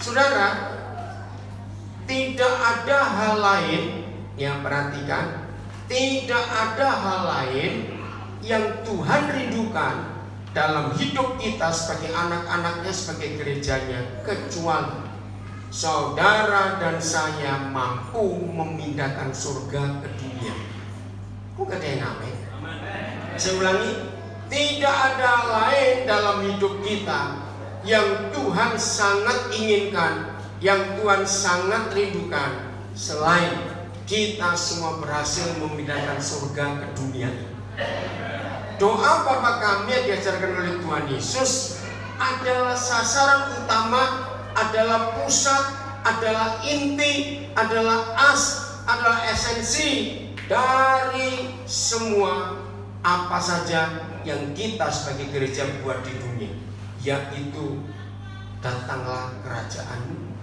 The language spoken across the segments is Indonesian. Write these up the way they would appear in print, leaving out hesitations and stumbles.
Saudara, tidak ada hal lain, yang perhatikan, tidak ada hal lain yang Tuhan rindukan dalam hidup kita sebagai anak-anaknya, sebagai gerejanya, kecuali saudara dan saya mampu memindahkan surga ke dunia. Kok gak ada yang amin? Saya ulangi, tidak ada lain dalam hidup kita yang Tuhan sangat inginkan, yang Tuhan sangat rindukan, selain kita semua berhasil memindahkan surga ke dunia. Doa Bapa kami yang diajarkan oleh Tuhan Yesus adalah sasaran utama, adalah pusat, adalah inti, adalah adalah esensi dari semua apa saja yang kita sebagai gereja buat di dunia, yaitu datanglah kerajaan-Mu,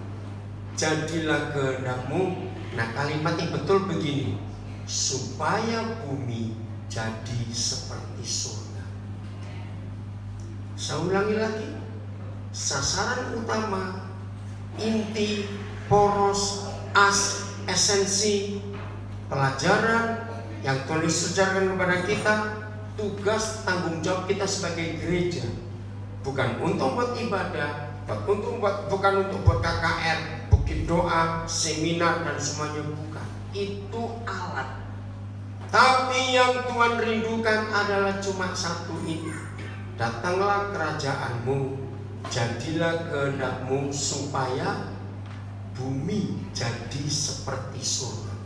jadilah kehendak-Mu. Nah, kalimat yang betul begini, supaya bumi jadi seperti surga. Saya ulangi lagi, sasaran utama, inti, poros, esensi, pelajaran yang Tuhan ajarkan kepada kita, tugas tanggung jawab kita sebagai gereja, bukan untuk buat ibadah, bukan untuk buat KKR, bukit doa, seminar dan semuanya, bukan. Itu alat. Tapi yang Tuhan rindukan adalah cuma satu ini. Datanglah kerajaan-Mu, jadilah kehendak-Mu, supaya bumi jadi seperti surga.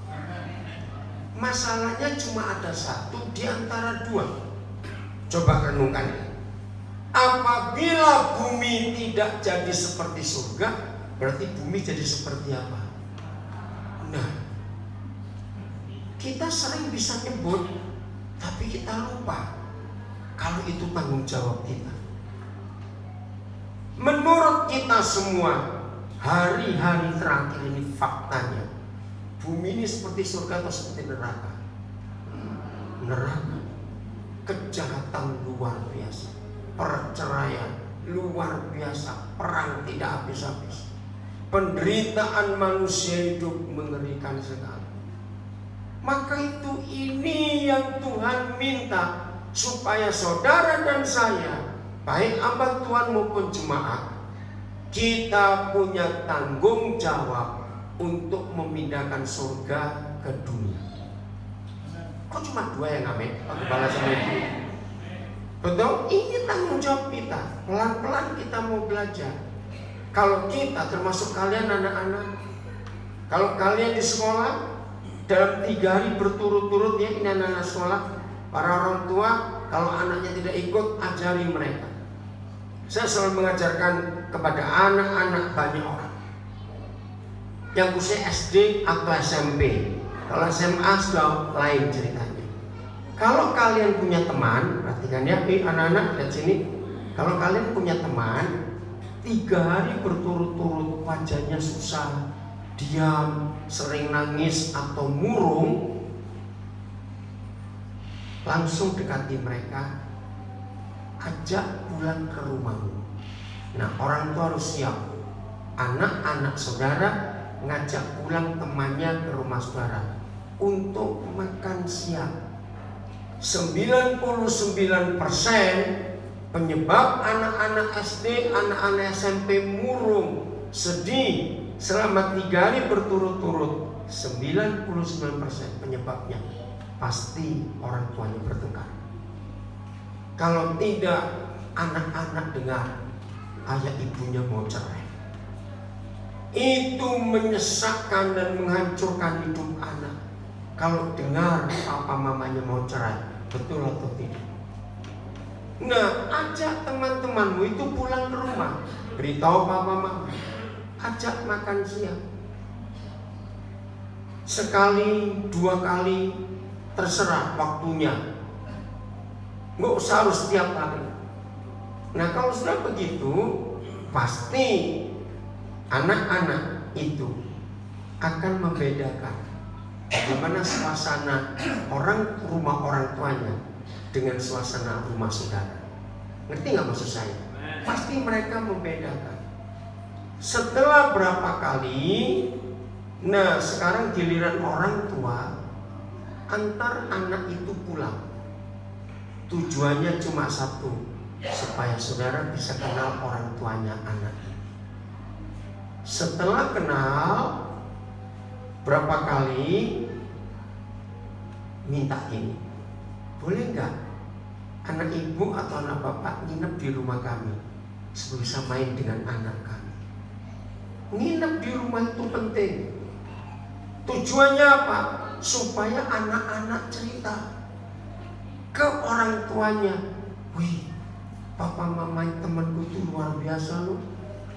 Masalahnya cuma ada satu di antara dua. Coba renungkan. Apabila bumi tidak jadi seperti surga, berarti bumi jadi seperti apa? Nah, kita sering bisa nyebut, tapi kita lupa kalau itu tanggung jawab kita. Menurut kita semua, hari-hari terakhir ini faktanya, bumi ini seperti surga atau seperti neraka? Neraka. Kejahatan luar biasa, perceraian luar biasa, perang tidak habis-habis, penderitaan manusia hidup mengerikan sekali. Maka itu ini yang Tuhan minta, supaya saudara dan saya, baik hamba Tuhan maupun jemaat, kita punya tanggung jawab untuk memindahkan surga ke dunia. Kok cuma dua yang amin? Pak Kepala sama Ibu. Betul? Ini tanggung jawab kita. Pelan-pelan kita mau belajar. Kalau kita, termasuk kalian anak-anak, kalau kalian di sekolah, dalam 3 hari berturut-turut ya, ini anak-anak sekolah, para orang tua, kalau anaknya tidak ikut, ajari mereka. Saya selalu mengajarkan kepada anak-anak banyak orang yang usia SD atau SMP. Kalau SMA sudah lain ceritanya. Kalau kalian punya teman, perhatikan ya, anak-anak lihat sini. Kalau kalian punya teman 3 hari berturut-turut wajahnya susah, diam, sering nangis atau murung, langsung dekati mereka, ajak pulang ke rumahmu. Nah, orang tua harus siap. Anak-anak saudara ngajak pulang temannya ke rumah saudara untuk makan siang. 99% penyebab anak-anak SD, anak-anak SMP murung, sedih selama 3 hari berturut-turut, 99% penyebabnya pasti orang tuanya bertengkar. Kalau tidak, anak-anak dengar ayah ibunya mau cerai. Itu menyesakkan dan menghancurkan hidup anak. Kalau dengar papa mamanya mau cerai, betul atau tidak? Nah, ajak teman-temanmu itu pulang ke rumah, beritahu papa mama, ajak makan siang. Sekali, 2 kali, terserah waktunya. Nggak usah harus setiap hari. Nah, kalau sudah begitu, pasti anak-anak itu akan membedakan bagaimana suasana rumah orang tuanya dengan suasana rumah saudara. Ngerti nggak maksud saya? Pasti mereka membedakan. Setelah berapa kali, nah sekarang giliran orang tua antar anak itu pulang. Tujuannya cuma satu, supaya saudara bisa kenal orang tuanya anak. Setelah kenal berapa kali, minta gini, boleh nggak anak ibu atau anak bapak nginep di rumah kami, supaya bisa main dengan anak kami. Nginep di rumah itu penting. Tujuannya apa? Supaya anak-anak cerita ke orang tuanya, wih, papa mama temanku itu luar biasa loh.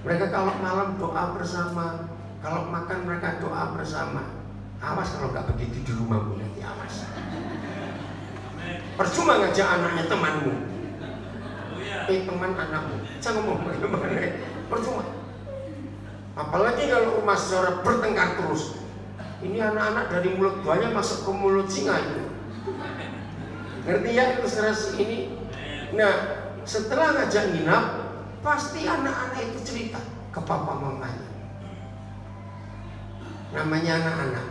Mereka kalau malam doa bersama, kalau makan mereka doa bersama. Awas kalau nggak begitu di rumahmu nanti, awas. Percuma ngajak anaknya temanmu, teman anakmu. Saya ngomong bagaimana? Percuma. Apalagi kalau rumah saudara bertengkar terus. Ini anak-anak dari mulut buaya masuk ke mulut singa itu. Ngerti ya ilustrasi ini? Nah, setelah ngajak nginap, pasti anak-anak itu cerita ke papa mamanya. Namanya anak-anak.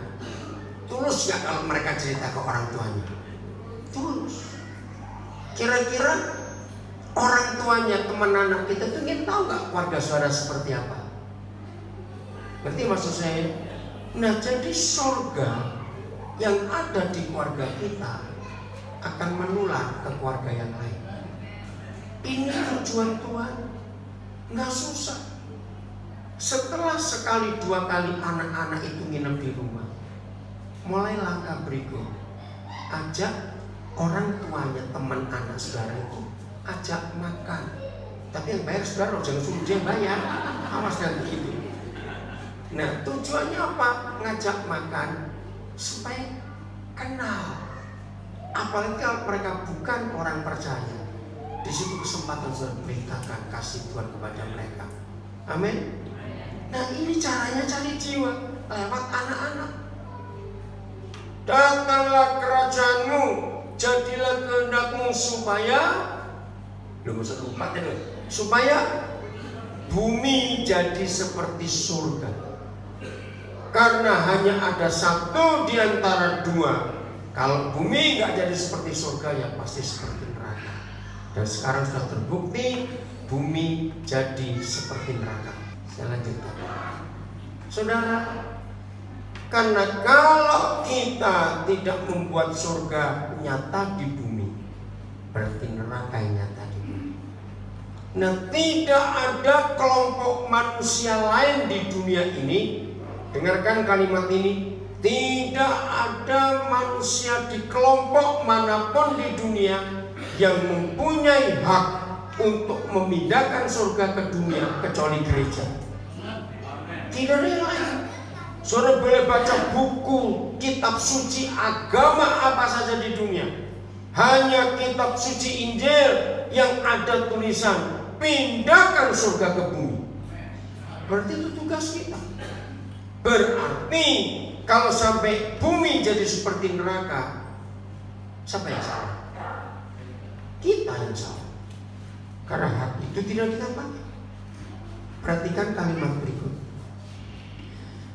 Tulus gak kalau mereka cerita ke orang tuanya? Tulus. Kira-kira orang tuanya teman anak kita tuh ingin tahu gak keluarga saudara seperti apa? Ngerti maksud saya? Nah, jadi surga yang ada di keluarga kita akan menular ke keluarga yang lain. Ini tujuan Tuhan, nggak susah. Setelah sekali dua kali anak-anak itu nginep di rumah, mulai langkah berikut, ajak orang tuanya teman anak saudara itu, ajak makan. Tapi yang bayar saudara, jangan suruh dia bayar, awas nanti itu. Nah, tujuannya apa? Ngajak makan supaya kenal. Apalagi kalau mereka bukan orang percaya, di situ kesempatan saudara beritakan kasih Tuhan kepada mereka. Amin. Nah, ini caranya cari jiwa lewat anak-anak. Datanglah kerajaanmu, jadilah kehendakmu supaya, supaya bumi jadi seperti surga. Karena hanya ada satu di antara dua. Kalau bumi nggak jadi seperti surga, ya pasti seperti neraka. Dan sekarang sudah terbukti bumi jadi seperti neraka. Saya lanjutkan, saudara. Karena kalau kita tidak membuat surga nyata di bumi, berarti neraka yang nyata di bumi. Nah, tidak ada kelompok manusia lain di dunia ini. Dengarkan kalimat ini. Tidak ada manusia di kelompok manapun di dunia yang mempunyai hak untuk memindahkan surga ke dunia kecuali gereja. Tidak ada yang lain. Saudara boleh baca buku, kitab suci, agama apa saja di dunia. Hanya kitab suci Injil yang ada tulisan pindahkan surga ke bumi. Berarti itu tugas kita. Berarti kalau sampai bumi jadi seperti neraka, siapa yang salah? Kita yang salah. Karena hak itu tidak kita pakai. Perhatikan kalimat berikut.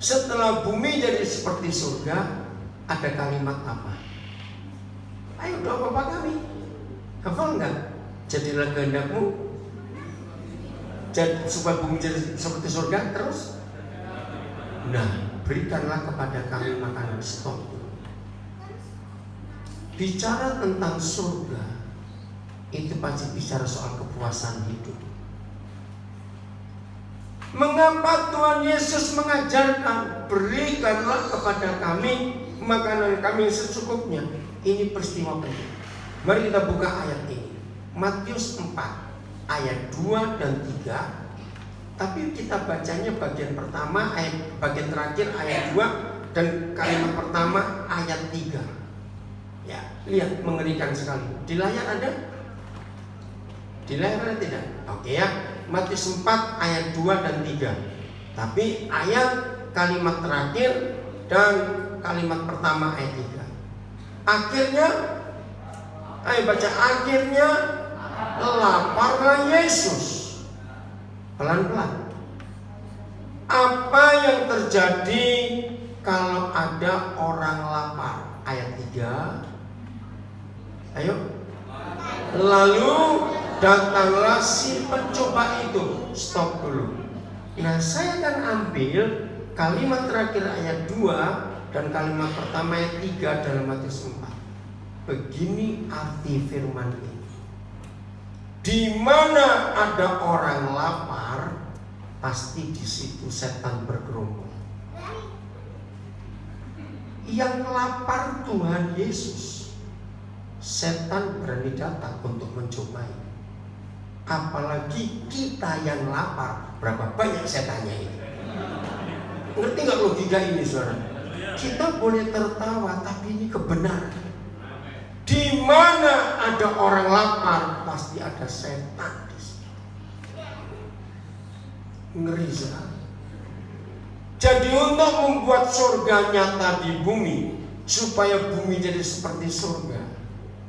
Setelah bumi jadi seperti surga, ada kalimat apa? Ayo doa Bapa kami. Hafal enggak? Jadilah kehendakmu, supaya bumi jadi seperti surga. Terus, nah, berikanlah kepada kami makanan. Stop. Bicara tentang surga itu pasti bicara soal kepuasan hidup. Mengapa Tuhan Yesus mengajarkan berikanlah kepada kami makanan kami secukupnya? Ini peristiwa penting. Mari kita buka ayat ini, Matius 4 ayat 2 dan 3. Tapi kita bacanya bagian pertama, bagian terakhir ayat 2 dan kalimat pertama ayat 3. Ya, lihat mengerikan sekali. Di layar ada? Di layar ada tidak? Oke ya. Matius 4 ayat 2 dan 3. Tapi ayat kalimat terakhir dan kalimat pertama ayat 3. Akhirnya, ayo baca, akhirnya laparlah Yesus. Pelan-pelan. Apa yang terjadi kalau ada orang lapar? Ayat 3. Ayo. Lalu datanglah si pencoba itu. Stop dulu. Nah, saya akan ambil kalimat terakhir ayat 2 dan kalimat pertama ayat 3 dalam Matius 4. Begini arti firman ini. Di mana ada orang lapar, pasti di situ setan bergerombol. Yang lapar Tuhan Yesus, setan berani datang untuk mencobai. Apalagi kita yang lapar, berapa banyak setannya ini. Ngerti nggak logika ini, saudara? Kita boleh tertawa, tapi ini kebenaran. Di mana ada orang lapar, pasti ada setan di situ. Ngeri sekali. Jadi untuk membuat surga nyata di bumi, supaya bumi jadi seperti surga,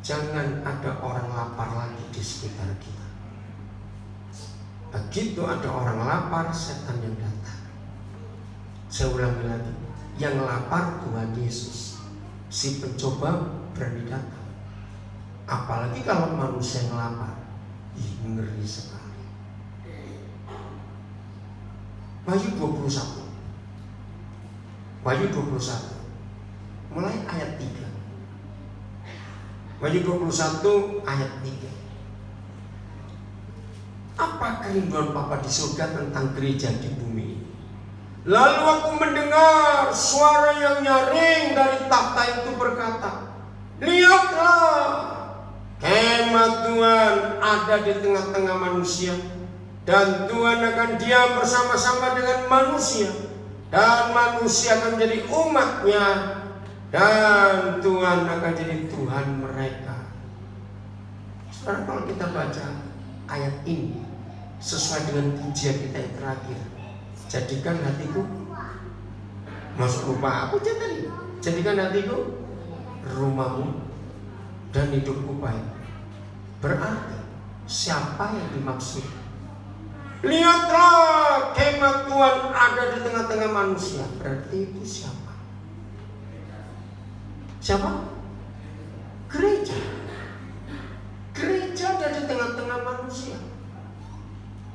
jangan ada orang lapar lagi di sekitar kita. Begitu ada orang lapar, setan yang datang. Saya ulangi lagi, yang lapar Tuhan Yesus. Si pencoba berani datang. Apalagi kalau manusia yang lapar, ngeri sekali. Wahyu 21. Wahyu 21. Mulai ayat 3. Wahyu 21 ayat 3. Apa kerinduan Bapa di surga tentang gereja di bumi? Lalu aku mendengar suara yang nyaring dari takhta itu berkata, lihatlah, kemah Tuhan ada di tengah-tengah manusia, dan Tuhan akan diam bersama-sama dengan manusia, dan manusia akan menjadi umatnya, dan Tuhan akan jadi Tuhan mereka. Sekarang kalau kita baca ayat ini sesuai dengan pujian kita yang terakhir, jadikan hatiku, masuk lupa aku tadi, jadikan hatiku rumahmu dan hidupku baik. Berarti siapa yang dimaksud? Lihatlah, kemah Tuhan ada di tengah-tengah manusia. Berarti itu siapa? Siapa? Gereja. Gereja ada di tengah-tengah manusia.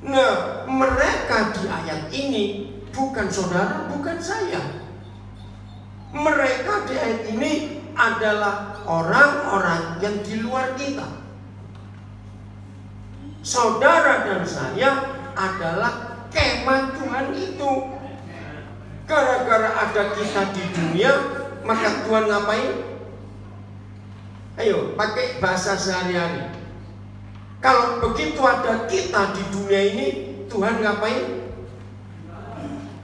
Nah, mereka di ayat ini bukan saudara, bukan saya. Mereka di ayat ini adalah orang-orang yang di luar kita. Saudara dan saya adalah kemah Tuhan itu. Gara-gara ada kita di dunia, maka Tuhan ngapain? Ayo, pakai bahasa sehari-hari. Kalau begitu ada kita di dunia ini, Tuhan ngapain?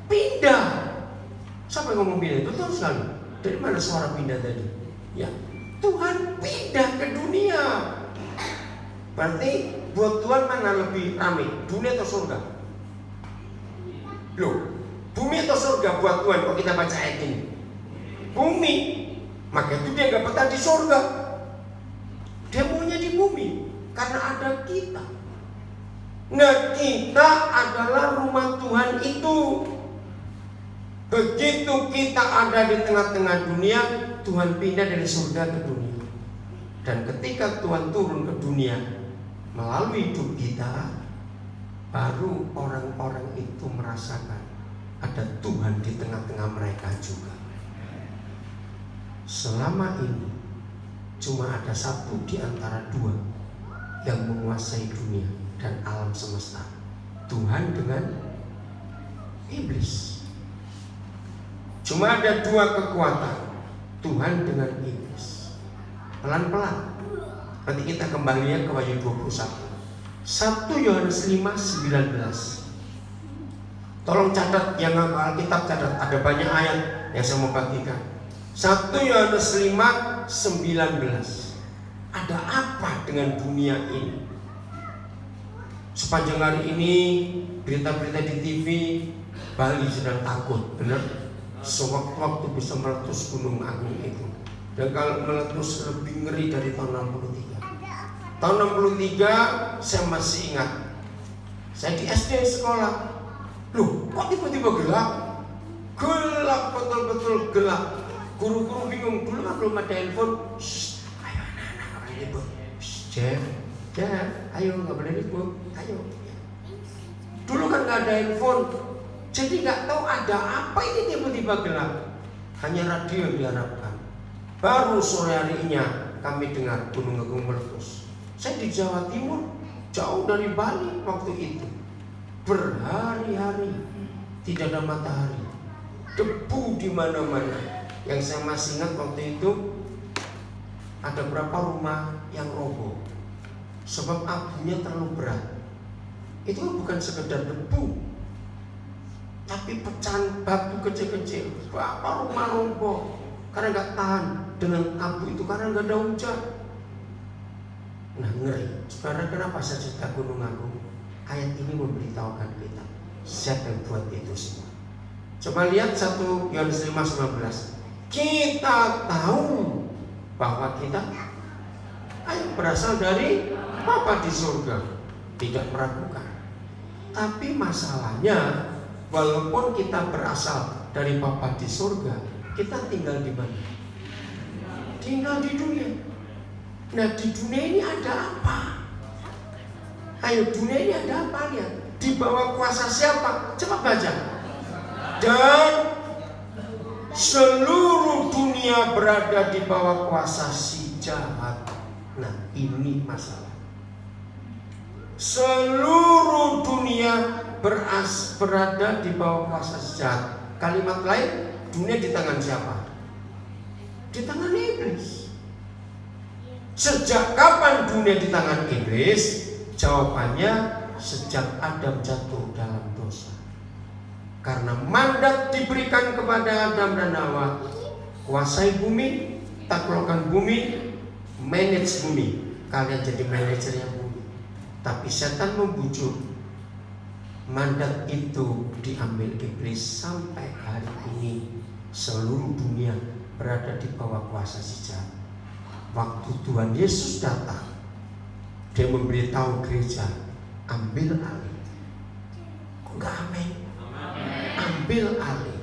Pindah. Siapa yang ngomong pindah? Betul sekali. Dari mana suara pindah tadi? Ya, Tuhan pindah ke dunia. Berarti buat Tuhan mana lebih ramai? Dunia atau surga? Loh, bumi atau surga buat Tuhan kalau kita baca ayat ini? Bumi. Maka itu dia gak betah di surga. Dia maunya di bumi. Karena ada kita. Nah, kita adalah rumah Tuhan itu. Begitu kita ada di tengah-tengah dunia, Tuhan pindah dari surga ke dunia. Dan ketika Tuhan turun ke dunia melalui hidup kita, baru orang-orang itu merasakan ada Tuhan di tengah-tengah mereka juga. Selama ini cuma ada satu di antara dua yang menguasai dunia dan alam semesta, Tuhan dengan iblis. Cuma ada dua kekuatan, Tuhan dengan iblis. Pelan-pelan. Nanti kita kembali ke Wahyu 21. 1 Yohanes 5:19. Tolong catat, yang ngambil Alkitab catat, ada banyak ayat yang saya mau bagikan. 1 Yohanes 5:19. Ada apa dengan dunia ini? Sepanjang hari ini berita-berita di TV, Bali sedang takut, benar? Sewaktu-waktu bisa meletus Gunung Agung itu. Dan kalau meletus lebih ngeri dari tahun 63. Tahun 63 saya masih ingat. Saya di SD sekolah. Loh, kok tiba-tiba gelap? Gelap, betul-betul gelap. Guru-guru bingung, dulu kan belum ada handphone. Ayo anak-anak, nggak boleh ribut. Jeff, ayo nggak boleh ribut, ayo. Dulu kan nggak ada handphone, jadi nggak tahu ada apa ini tiba-tiba gelap. Hanya radio yang diharapkan. Baru sore harinya kami dengar gunung agung meletus. Saya di Jawa Timur, jauh dari Bali waktu itu. Berhari-hari tidak ada matahari, debu di mana-mana. Yang saya masih ingat waktu itu ada berapa rumah yang roboh sebab abunya terlalu berat. Itu bukan sekedar debu, tapi pecahan batu kecil-kecil. Berapa rumah roboh karena nggak tahan dengan abu itu, karena nggak ada hujan. Nah, ngeri. Saudara, kenapa saya cerita gunung agung? Ayat ini memberitahukan kita siapa yang buat itu semua. Coba lihat 1 Yohanes 5:19. Kita tahu bahwa kita berasal dari Bapa di surga, tidak meragukan. Tapi masalahnya, walaupun kita berasal dari Bapa di surga, kita tinggal di mana? Tinggal di dunia. Nah, di dunia ini ada apa? Ayo, dunia ini ada apa? Lihat, di bawah kuasa siapa? Coba baca. Dan seluruh dunia berada di bawah kuasa si jahat. Nah, ini masalah. Seluruh dunia berada di bawah kuasa si jahat. Kalimat lain, dunia di tangan siapa? Di tangan iblis. Sejak kapan dunia di tangan iblis? Jawabannya, sejak Adam jatuh dalam dosa. Karena mandat diberikan kepada Adam dan Hawa, kuasai bumi, taklukkan bumi, manage bumi. Kalian jadi manajernya bumi. Tapi setan membujuk, mandat itu diambil iblis. Sampai hari ini seluruh dunia berada di bawah kuasa si jahat. Waktu Tuhan Yesus datang, Dia memberitahu gereja, ambil alih. Kok enggak amin? Ambil alih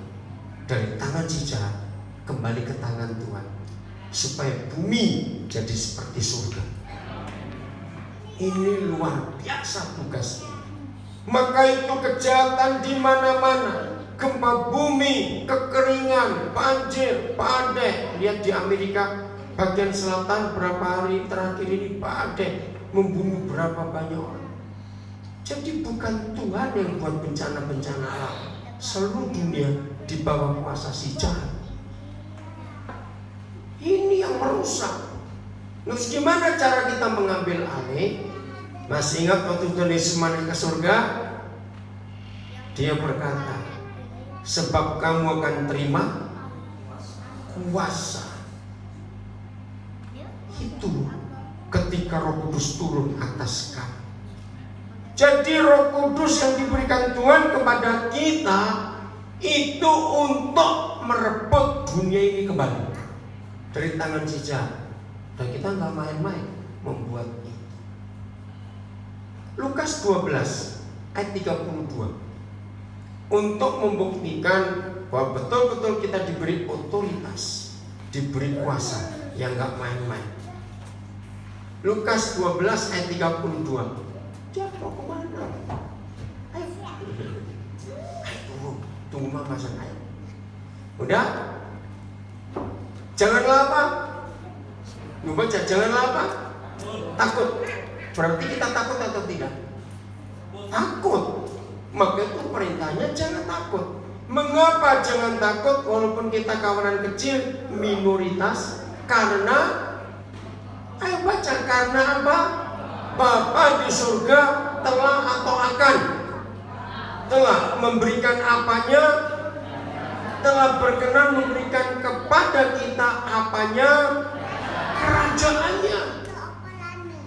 dari tangan si jahat, kembali ke tangan Tuhan, supaya bumi jadi seperti surga. Ini luar biasa tugasnya. Maka itu kejahatan di mana-mana, gempa bumi, kekeringan, banjir, badai. Lihat di Amerika bagian selatan berapa hari terakhir ini badai membunuh berapa banyak orang. Jadi bukan Tuhan yang buat bencana-bencana alam. Seluruh dunia di bawah kuasa si jahat. Ini yang merusak. Terus gimana cara kita mengambil alih? Masih ingat waktu Tuhan Yesus naik ke surga? Dia berkata, sebab kamu akan terima kuasa. Itu ketika Roh Kudus turun atas kamu. Jadi Roh Kudus yang diberikan Tuhan kepada kita itu untuk merebut dunia ini kembali dari tangan si jahat. Dan kita nggak main-main membuat itu. Lukas 12 ayat 32 untuk membuktikan bahwa betul-betul kita diberi otoritas, diberi kuasa yang nggak main-main. Lukas 12 ayat 32. Dia mau kemana? Ayo turun, tunggu mama san, ayo. Udah? Janganlah apa? Lu baca, janganlah apa? Takut. Berarti kita takut atau tidak? Takut. Maka itu perintahnya jangan takut. Mengapa jangan takut walaupun kita kawanan kecil, minoritas? Karena, ayo baca, karena apa? Bapa di surga telah atau akan telah memberikan apanya, telah berkenan memberikan kepada kita apanya, kerajaannya.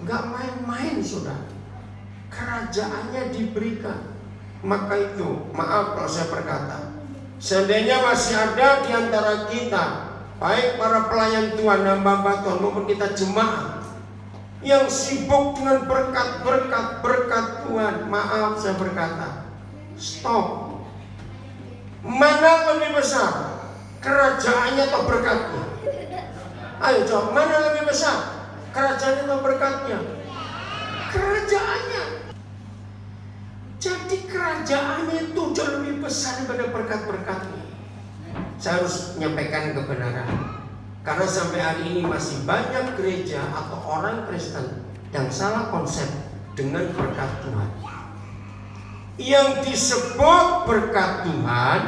Gak main-main saudara, kerajaannya diberikan. Maka itu, maaf kalau saya berkata, seandainya masih ada di antara kita, baik para pelayan Tuhan, hamba-hamba Tuhan maupun kita jemaat yang sibuk dengan berkat Tuhan, maaf saya berkata, stop. Mana lebih besar? Kerajaannya atau berkatnya? Ayo jawab, mana lebih besar? Kerajaannya atau berkatnya? Kerajaannya. Jadi kerajaannya itu jauh lebih besar daripada berkat-berkatnya. Saya harus menyampaikan kebenaran. Karena sampai hari ini masih banyak gereja atau orang Kristen yang salah konsep dengan berkat Tuhan. Yang disebut berkat Tuhan,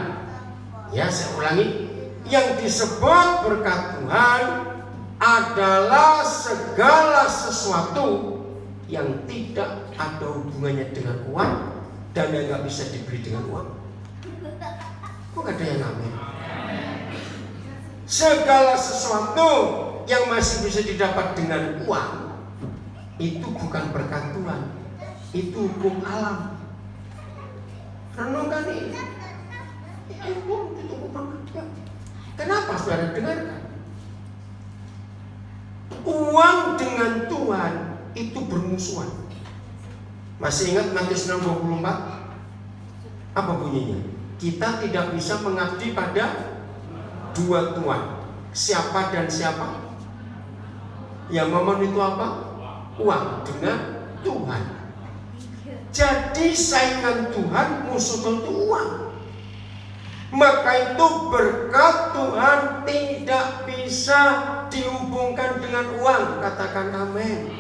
ya saya ulangi, yang disebut berkat Tuhan adalah segala sesuatu yang tidak ada hubungannya dengan uang dan yang nggak bisa dibeli dengan uang. Kok ada yang amin? Segala sesuatu yang masih bisa didapat dengan uang itu bukan berkat Tuhan, itu hukum alam. Renungkan ini. Itu hukum alam. Kenapa saudara dengarkan? Uang dengan Tuhan itu bermusuhan. Masih ingat Matius 6:24? Apa bunyinya? Kita tidak bisa mengabdi pada dua tuan. Siapa dan siapa? Yang mamon itu apa? Uang dengan Tuhan. Jadi saingan Tuhan, musuh Tuhan itu uang. Maka itu berkat Tuhan tidak bisa dihubungkan dengan uang. Katakan amin.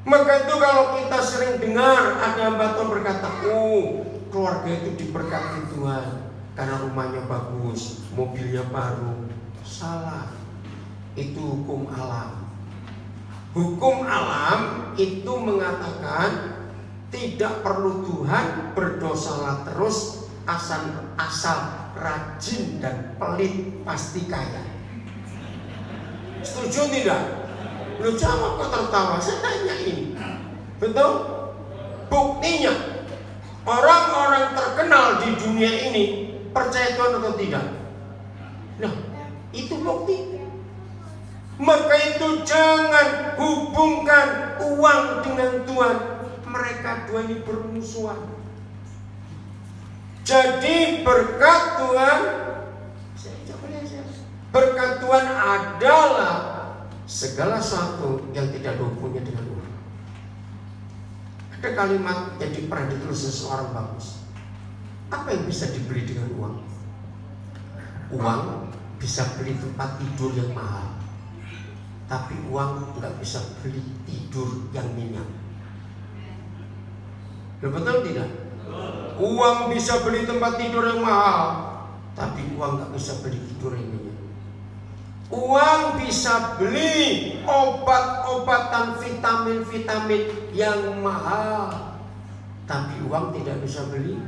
Maka itu kalau kita sering dengar ada hamba Tuhan berkata, oh keluarga itu diberkati Tuhan karena rumahnya bagus, mobilnya baru. Salah. Itu hukum alam. Hukum alam itu mengatakan tidak perlu Tuhan, berdosalah terus, asal rajin dan pelit pasti kaya. Setuju tidak? Lu jawab kok tertawa, saya tanyain. Betul? Buktinya orang-orang terkenal di dunia ini percaya Tuhan atau tidak? Nah, itu bukti. Maka itu jangan hubungkan uang dengan Tuhan. Mereka dua ini bermusuhan. Jadi berkat Tuhan, berkat Tuhan adalah segala sesuatu yang tidak ada hubungannya dengan uang. Ada kalimat yang pernah ditulis seseorang bagus. Apa yang bisa dibeli dengan uang? Uang bisa beli tempat tidur yang mahal, tapi uang nggak bisa beli tidur yang nyenyak. Betul tidak? Uang bisa beli tempat tidur yang mahal, tapi uang nggak bisa beli tidur yang nyenyak. Uang bisa beli obat-obatan, vitamin-vitamin yang mahal, tapi uang tidak bisa beli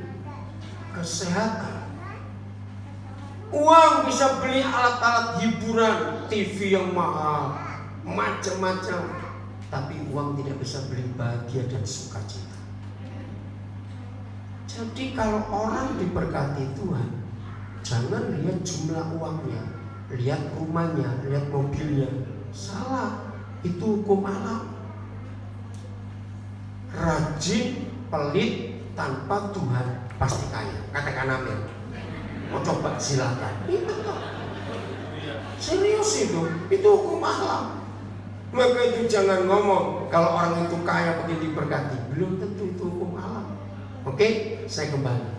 kesehatan. Uang bisa beli alat-alat hiburan, TV yang mahal, macam-macam, tapi uang tidak bisa beli bahagia dan sukacita. Jadi kalau orang diberkati Tuhan, jangan lihat jumlah uangnya, lihat rumahnya, lihat mobilnya. Salah, itu hukum alam. Rajin, pelit tanpa Tuhan pasti kaya. Katakan amin. Mau coba silakan. Itu tuh. Serius itu hukum alam. Maka itu jangan ngomong kalau orang itu kaya begini diberkati. Belum tentu itu hukum alam. Oke, saya kembali.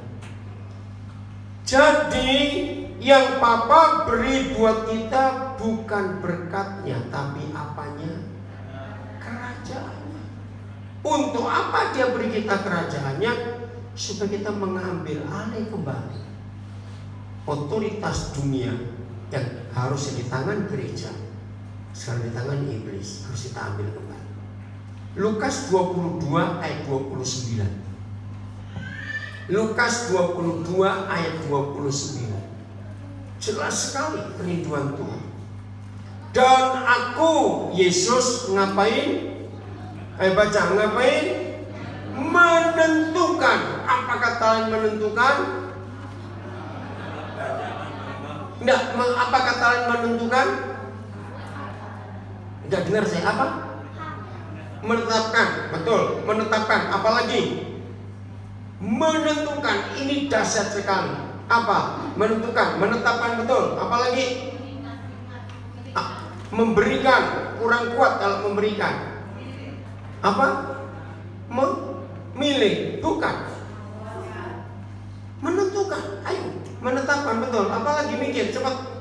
Jadi yang Papa beri buat kita bukan berkatnya, tapi apanya? Kerajaannya. Untuk apa dia beri kita kerajaannya? Supaya kita mengambil alih kembali otoritas dunia yang harusnya di tangan gereja, sekarang di tangan iblis, harus kita ambil kembali. Lukas 22 ayat 29. Lukas 22 ayat 29. Jelas sekali kerinduan Tuhan. Dan aku, Yesus ngapain? Baca, ngapain? Menentukan. Apa kata lain menentukan? Enggak, apa kata lain menentukan? Enggak dengar saya apa? Menetapkan, betul, menetapkan. Apalagi? Menentukan, ini dahsyat sekali. Apa? Menentukan, menetapkan betul. Apalagi memberikan, kurang kuat kalau memberikan. Apa? Memilih, bukan. Menentukan, ayo, menetapkan betul. Apalagi mikir, cepat.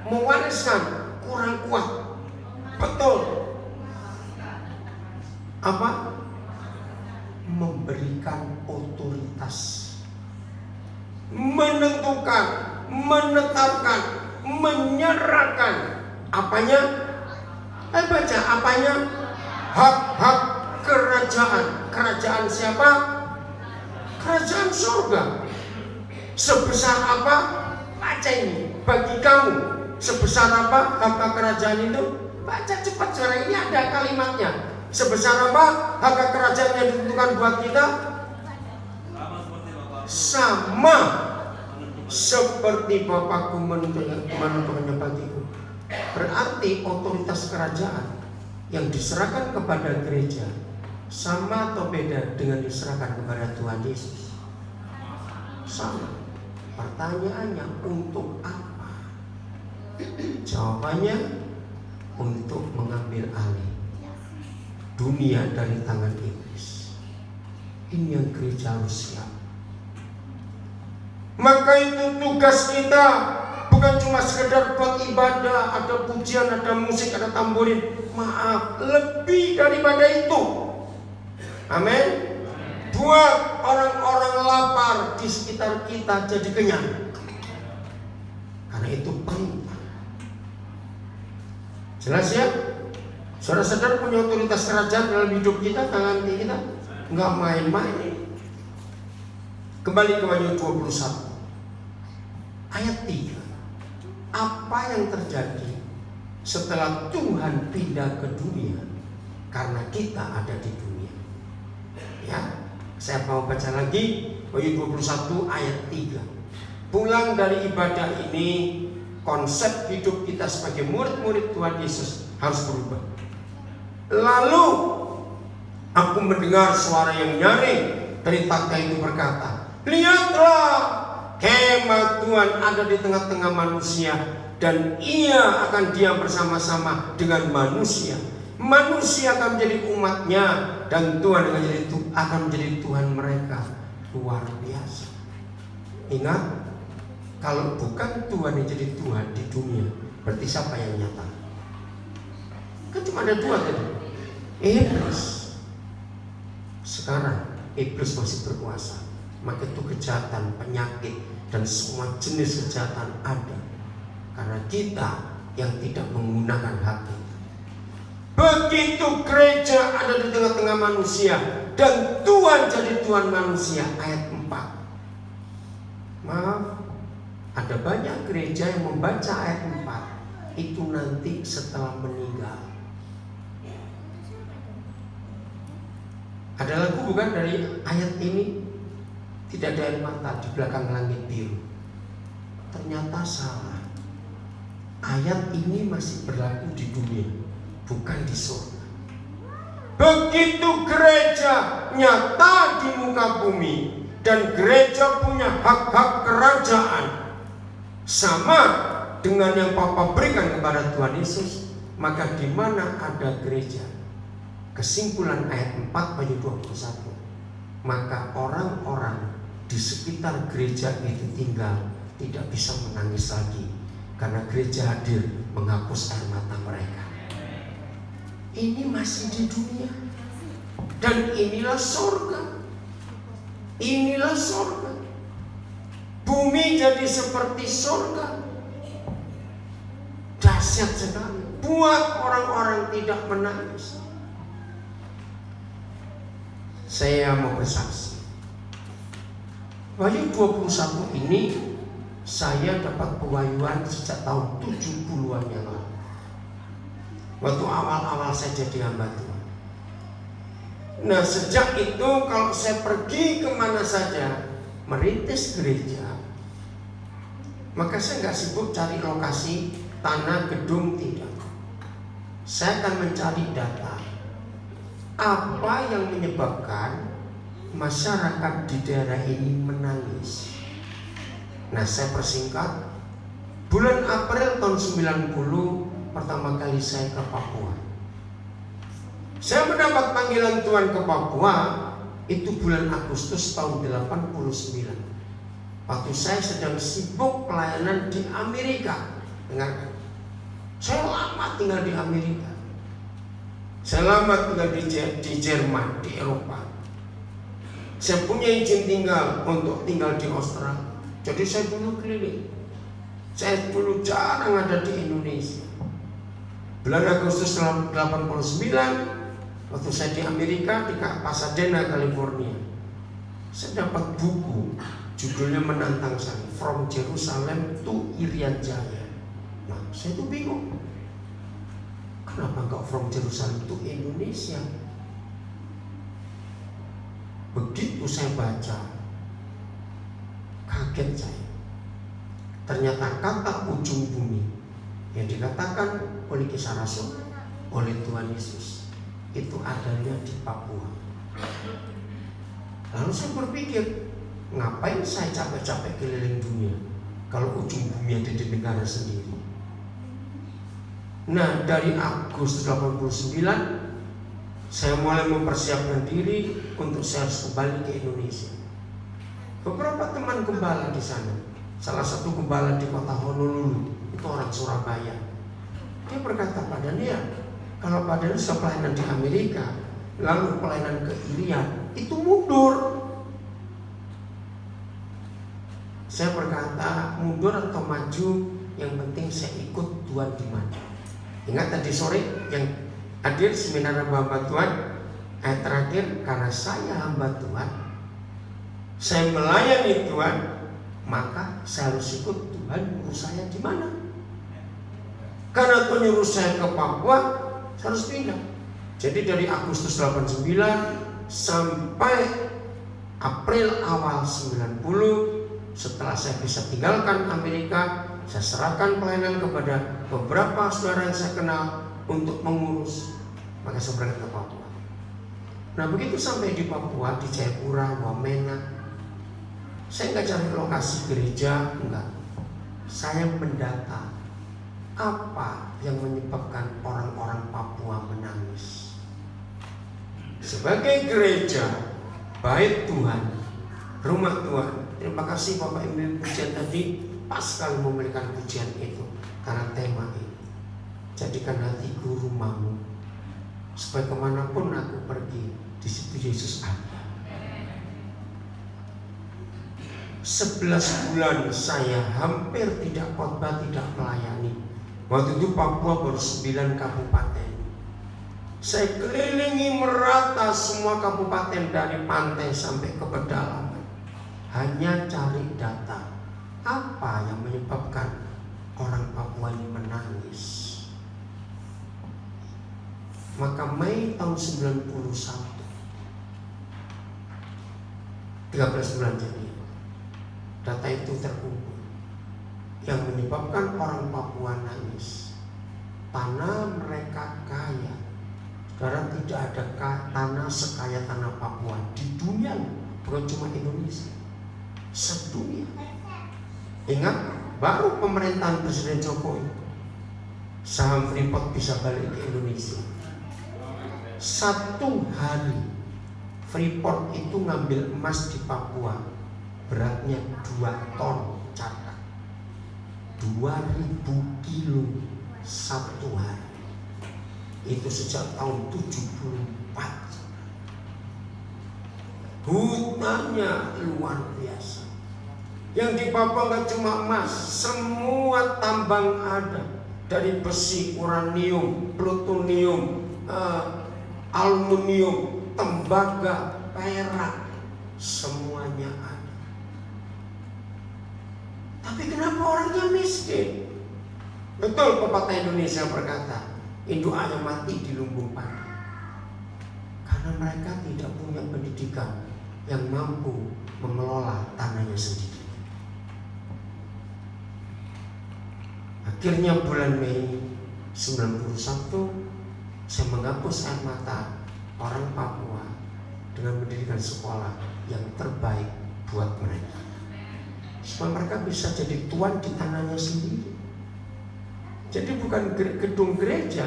Mewariskan, kurang kuat. Betul. Apa? Memberikan otoritas. Menentukan, menetapkan, menyerahkan. Apanya? Baca apanya? Hak-hak kerajaan. Kerajaan siapa? Kerajaan surga. Sebesar apa? Baca ini. Bagi kamu, sebesar apa hak kerajaan itu? Baca cepat sekarang, ini ada kalimatnya. Sebesar apa hak kerajaan yang ditentukan buat kita? Sama seperti Bapakku menentukannya bagiku. Berarti otoritas kerajaan yang diserahkan kepada gereja sama atau beda dengan diserahkan kepada Tuhan Yesus? Sama. Pertanyaannya, untuk apa? Jawabannya, untuk mengambil alih dunia dari tangan iblis. Ini yang gereja harus siap. Maka itu tugas kita, bukan cuma sekedar buat ibadah, ada pujian, ada musik, ada tamborin. Maaf, lebih daripada itu. Amin. Buat orang-orang lapar di sekitar kita jadi kenyang. Karena itu perintah. Jelas ya? Saudara sadar punya otoritas kerajaan dalam hidup kita, tangan kita. Nggak main-main. Kembali ke Wahyu 21 ayat 3. Apa yang terjadi setelah Tuhan pindah ke dunia? Karena kita ada di dunia. Ya, saya mau baca lagi Wahyu 21 ayat 3. Pulang dari ibadah ini, konsep hidup kita sebagai murid-murid Tuhan Yesus harus berubah. Lalu aku mendengar suara yang nyaring dari takhta itu berkata, lihatlah, kemah Tuhan ada di tengah-tengah manusia, dan ia akan diam bersama-sama dengan manusia. Manusia akan menjadi umatnya, dan Tuhan akan menjadi Tuhan mereka. Luar biasa. Ingat, kalau bukan Tuhan yang jadi Tuhan di dunia, berarti siapa yang nyata? Kan cuma ada dua tadi. Iblis. Sekarang iblis masih berkuasa. Maka itu kejahatan, penyakit, dan semua jenis kejahatan ada. Karena kita yang tidak menggunakan hati. Begitu gereja ada di tengah-tengah manusia, dan Tuhan jadi Tuhan manusia. Ayat 4. Maaf, ada banyak gereja yang membaca ayat 4 itu nanti setelah meninggal. Ada lagu bukan dari ayat ini? Tidak ada air mata di belakang langit biru. Ternyata salah. Ayat ini masih berlaku di dunia, bukan di surga. Begitu gereja nyata di muka bumi, dan gereja punya hak-hak kerajaan sama dengan yang Papa berikan kepada Tuhan Yesus, maka di mana ada gereja? Kesimpulan ayat 4 Wahyu 21, maka orang-orang di sekitar gereja itu tinggal tidak bisa menangis lagi, karena gereja hadir menghapus air mata mereka. Ini masih di dunia, dan inilah surga. Inilah surga. Bumi jadi seperti surga. Dahsyat sekali. Buat orang-orang tidak menangis. Saya mau bersaksi. Wahyu 21 ini saya dapat pewahyuan sejak tahun 70-an yang lalu. Waktu awal-awal saya jadi hamba Tuhan. Nah, sejak itu kalau saya pergi kemana saja merintis gereja, maka saya nggak sibuk cari lokasi, tanah, gedung, tidak. Saya akan mencari data. Apa yang menyebabkan masyarakat di daerah ini menangis? Nah, saya persingkat. Bulan April tahun 90 pertama kali saya ke Papua. Saya mendapat panggilan Tuhan ke Papua itu bulan Agustus tahun 89. Waktu saya sedang sibuk pelayanan di Amerika. Dengarkan, saya lama tinggal di Amerika. Saya lama tinggal di Jerman, di Eropa. Saya punya izin tinggal untuk tinggal di Australia. Jadi saya dulu keliling. Saya dulu jarang ada di Indonesia. Bulan Agustus 89, waktu saya di Amerika, di Pasadena, California, saya dapat buku, judulnya menantang saya, From Jerusalem to Irian Jaya. Nah, saya tuh bingung, kenapa enggak From Jerusalem to Indonesia? Begitu saya baca, kaget saya. Ternyata kata ujung bumi yang dikatakan oleh Kisah Rasul, oleh Tuhan Yesus, itu adanya di Papua. Lalu saya berpikir, ngapain saya capek-capek keliling dunia kalau ujung bumi ada di negara sendiri? Nah, dari Agustus 89 saya mulai mempersiapkan diri untuk saya harus kembali ke Indonesia. Beberapa teman gembala di sana, salah satu gembala di kota Honolulu, itu orang Surabaya. Dia berkata, Pak Daniel, kalau Pak Daniel sudah pelayanan di Amerika, lalu pelayanan ke Irian, itu mundur. Saya berkata, mundur atau maju, yang penting saya ikut Tuhan di mana. Ingat tadi sore yang hadir seminar hamba Tuhan, ayat terakhir, karena saya hamba Tuhan, saya melayani Tuhan, maka saya harus ikut Tuhan nyuruh saya di mana. Karena Tuhan nyuruh saya ke Papua, saya harus pindah. Jadi dari Agustus 89 sampai April awal 90, setelah saya bisa tinggalkan Amerika, saya serahkan pelayanan kepada beberapa saudara yang saya kenal untuk mengurus. Maka saya berangkat ke Papua. Nah, begitu sampai di Papua, di Jayapura, Wamena, saya nggak cari lokasi gereja, enggak. Saya mendata apa yang menyebabkan orang-orang Papua menangis. Sebagai gereja, bait Tuhan, rumah Tuhan. Terima kasih Bapak Ibu pujian tadi, pas sekali memberikan pujian itu karena tema ini. Jadikan hatiku rumahmu, supaya kemanapun aku pergi, di situ Yesus ada. 11 bulan saya hampir tidak khotbah, tidak melayani. Waktu itu Papua baru 9 kabupaten. Saya kelilingi merata semua kabupaten dari pantai sampai ke pedalaman, hanya cari data apa yang menyebabkan orang Papua ini menangis. Maka Mei tahun 91, 13 bulan jadi, data itu terkumpul. Yang menyebabkan orang Papua nangis, tanah mereka kaya. Saudara, tidak ada tanah sekaya tanah Papua di dunia, bukan cuma Indonesia, sedunia. Ingat, baru pemerintahan Presiden Jokowi, saham Freeport bisa balik ke Indonesia. Satu hari Freeport itu ngambil emas di Papua, beratnya 2 ton catat, 2000 kilo satu hari. Itu sejak tahun 74. Hutannya luar biasa. Yang di Papua nggak cuma emas, semua tambang ada, dari besi, uranium, plutonium, aluminium, tembaga, perak, semuanya ada. Tapi kenapa orangnya miskin? Betul pepatah Indonesia berkata, induk ayam mati di lumbung padi. Karena mereka tidak punya pendidikan yang mampu mengelola tanahnya sendiri. Akhirnya bulan Mei 91, saya menghapus air mata orang Papua dengan mendirikan sekolah yang terbaik buat mereka, supaya mereka bisa jadi tuan di tanahnya sendiri. Jadi bukan gedung gereja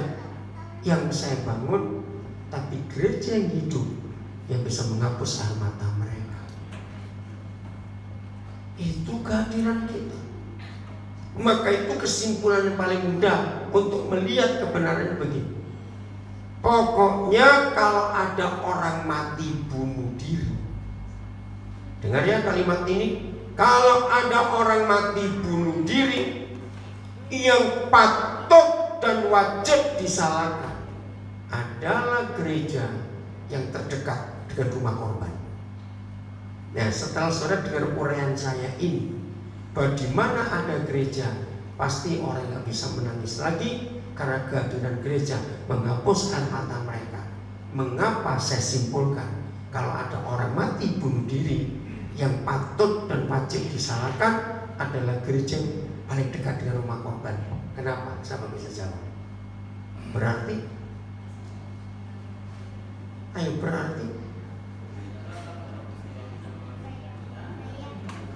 yang saya bangun, tapi gereja yang hidup yang bisa menghapus air mata mereka. Itu kehadiran kita. Maka itu kesimpulan yang paling mudah untuk melihat kebenaran begini. Pokoknya kalau ada orang mati bunuh diri, dengar ya kalimat ini, kalau ada orang mati bunuh diri, yang patut dan wajib disalahkan adalah gereja yang terdekat dengan rumah korban. Nah, setelah saudara dengar uraian saya ini, bahwa di mana ada gereja pasti orang nggak bisa menangis lagi karena kehadiran gereja menghapus air mata mereka. Mengapa saya simpulkan kalau ada orang mati bunuh diri, yang patut dan wajib disalahkan adalah gereja yang paling dekat dengan rumah korban? Kenapa? Siapa bisa jawab? Berarti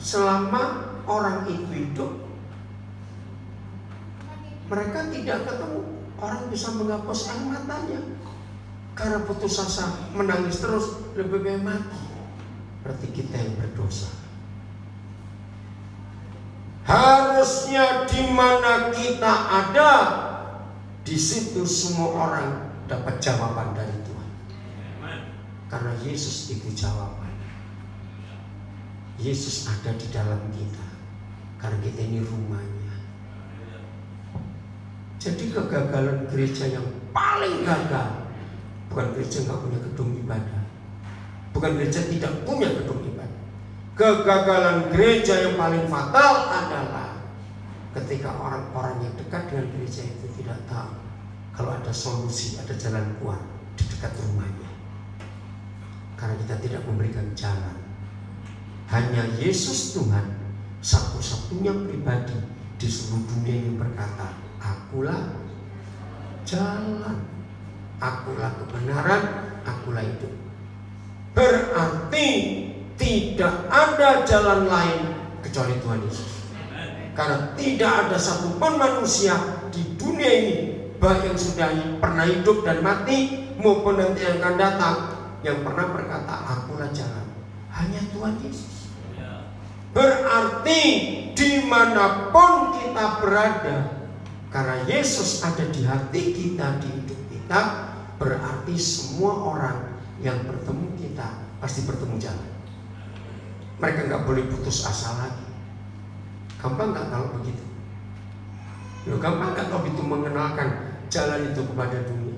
selama orang itu hidup, mereka tidak ketemu orang bisa menghapus air matanya. Karena putus asa, menangis terus, lebih baik mati. Berarti kita yang berdosa. Harusnya di mana kita ada, di situ semua orang dapat jawaban dari Tuhan. Karena Yesus itu jawaban. Yesus ada di dalam kita, karena kita ini rumahnya. Jadi kegagalan gereja yang paling gagal bukan gereja nggak punya gedung ibadah, bukan gereja tidak punya gedung ibadah. Kegagalan gereja yang paling fatal adalah ketika orang-orang yang dekat dengan gereja itu tidak tahu kalau ada solusi, ada jalan keluar di dekat rumahnya. Karena kita tidak memberikan jalan. Hanya Yesus Tuhan satu-satunya pribadi di seluruh dunia yang berkata, akulah jalan, akulah kebenaran, akulah hidup. Berarti tidak ada jalan lain kecuali Tuhan Yesus. Karena tidak ada satupun manusia di dunia ini, baik yang sudah pernah hidup dan mati maupun nanti yang akan datang, yang pernah berkata akulah jalan. Hanya Tuhan Yesus. Berarti dimanapun kita berada, karena Yesus ada di hati kita, di hidup kita, berarti semua orang yang bertemu kita pasti bertemu jalan. Mereka nggak boleh putus asa lagi. Gampang nggak kalau begitu? Gampang nggak kalau itu mengenalkan jalan itu kepada dunia?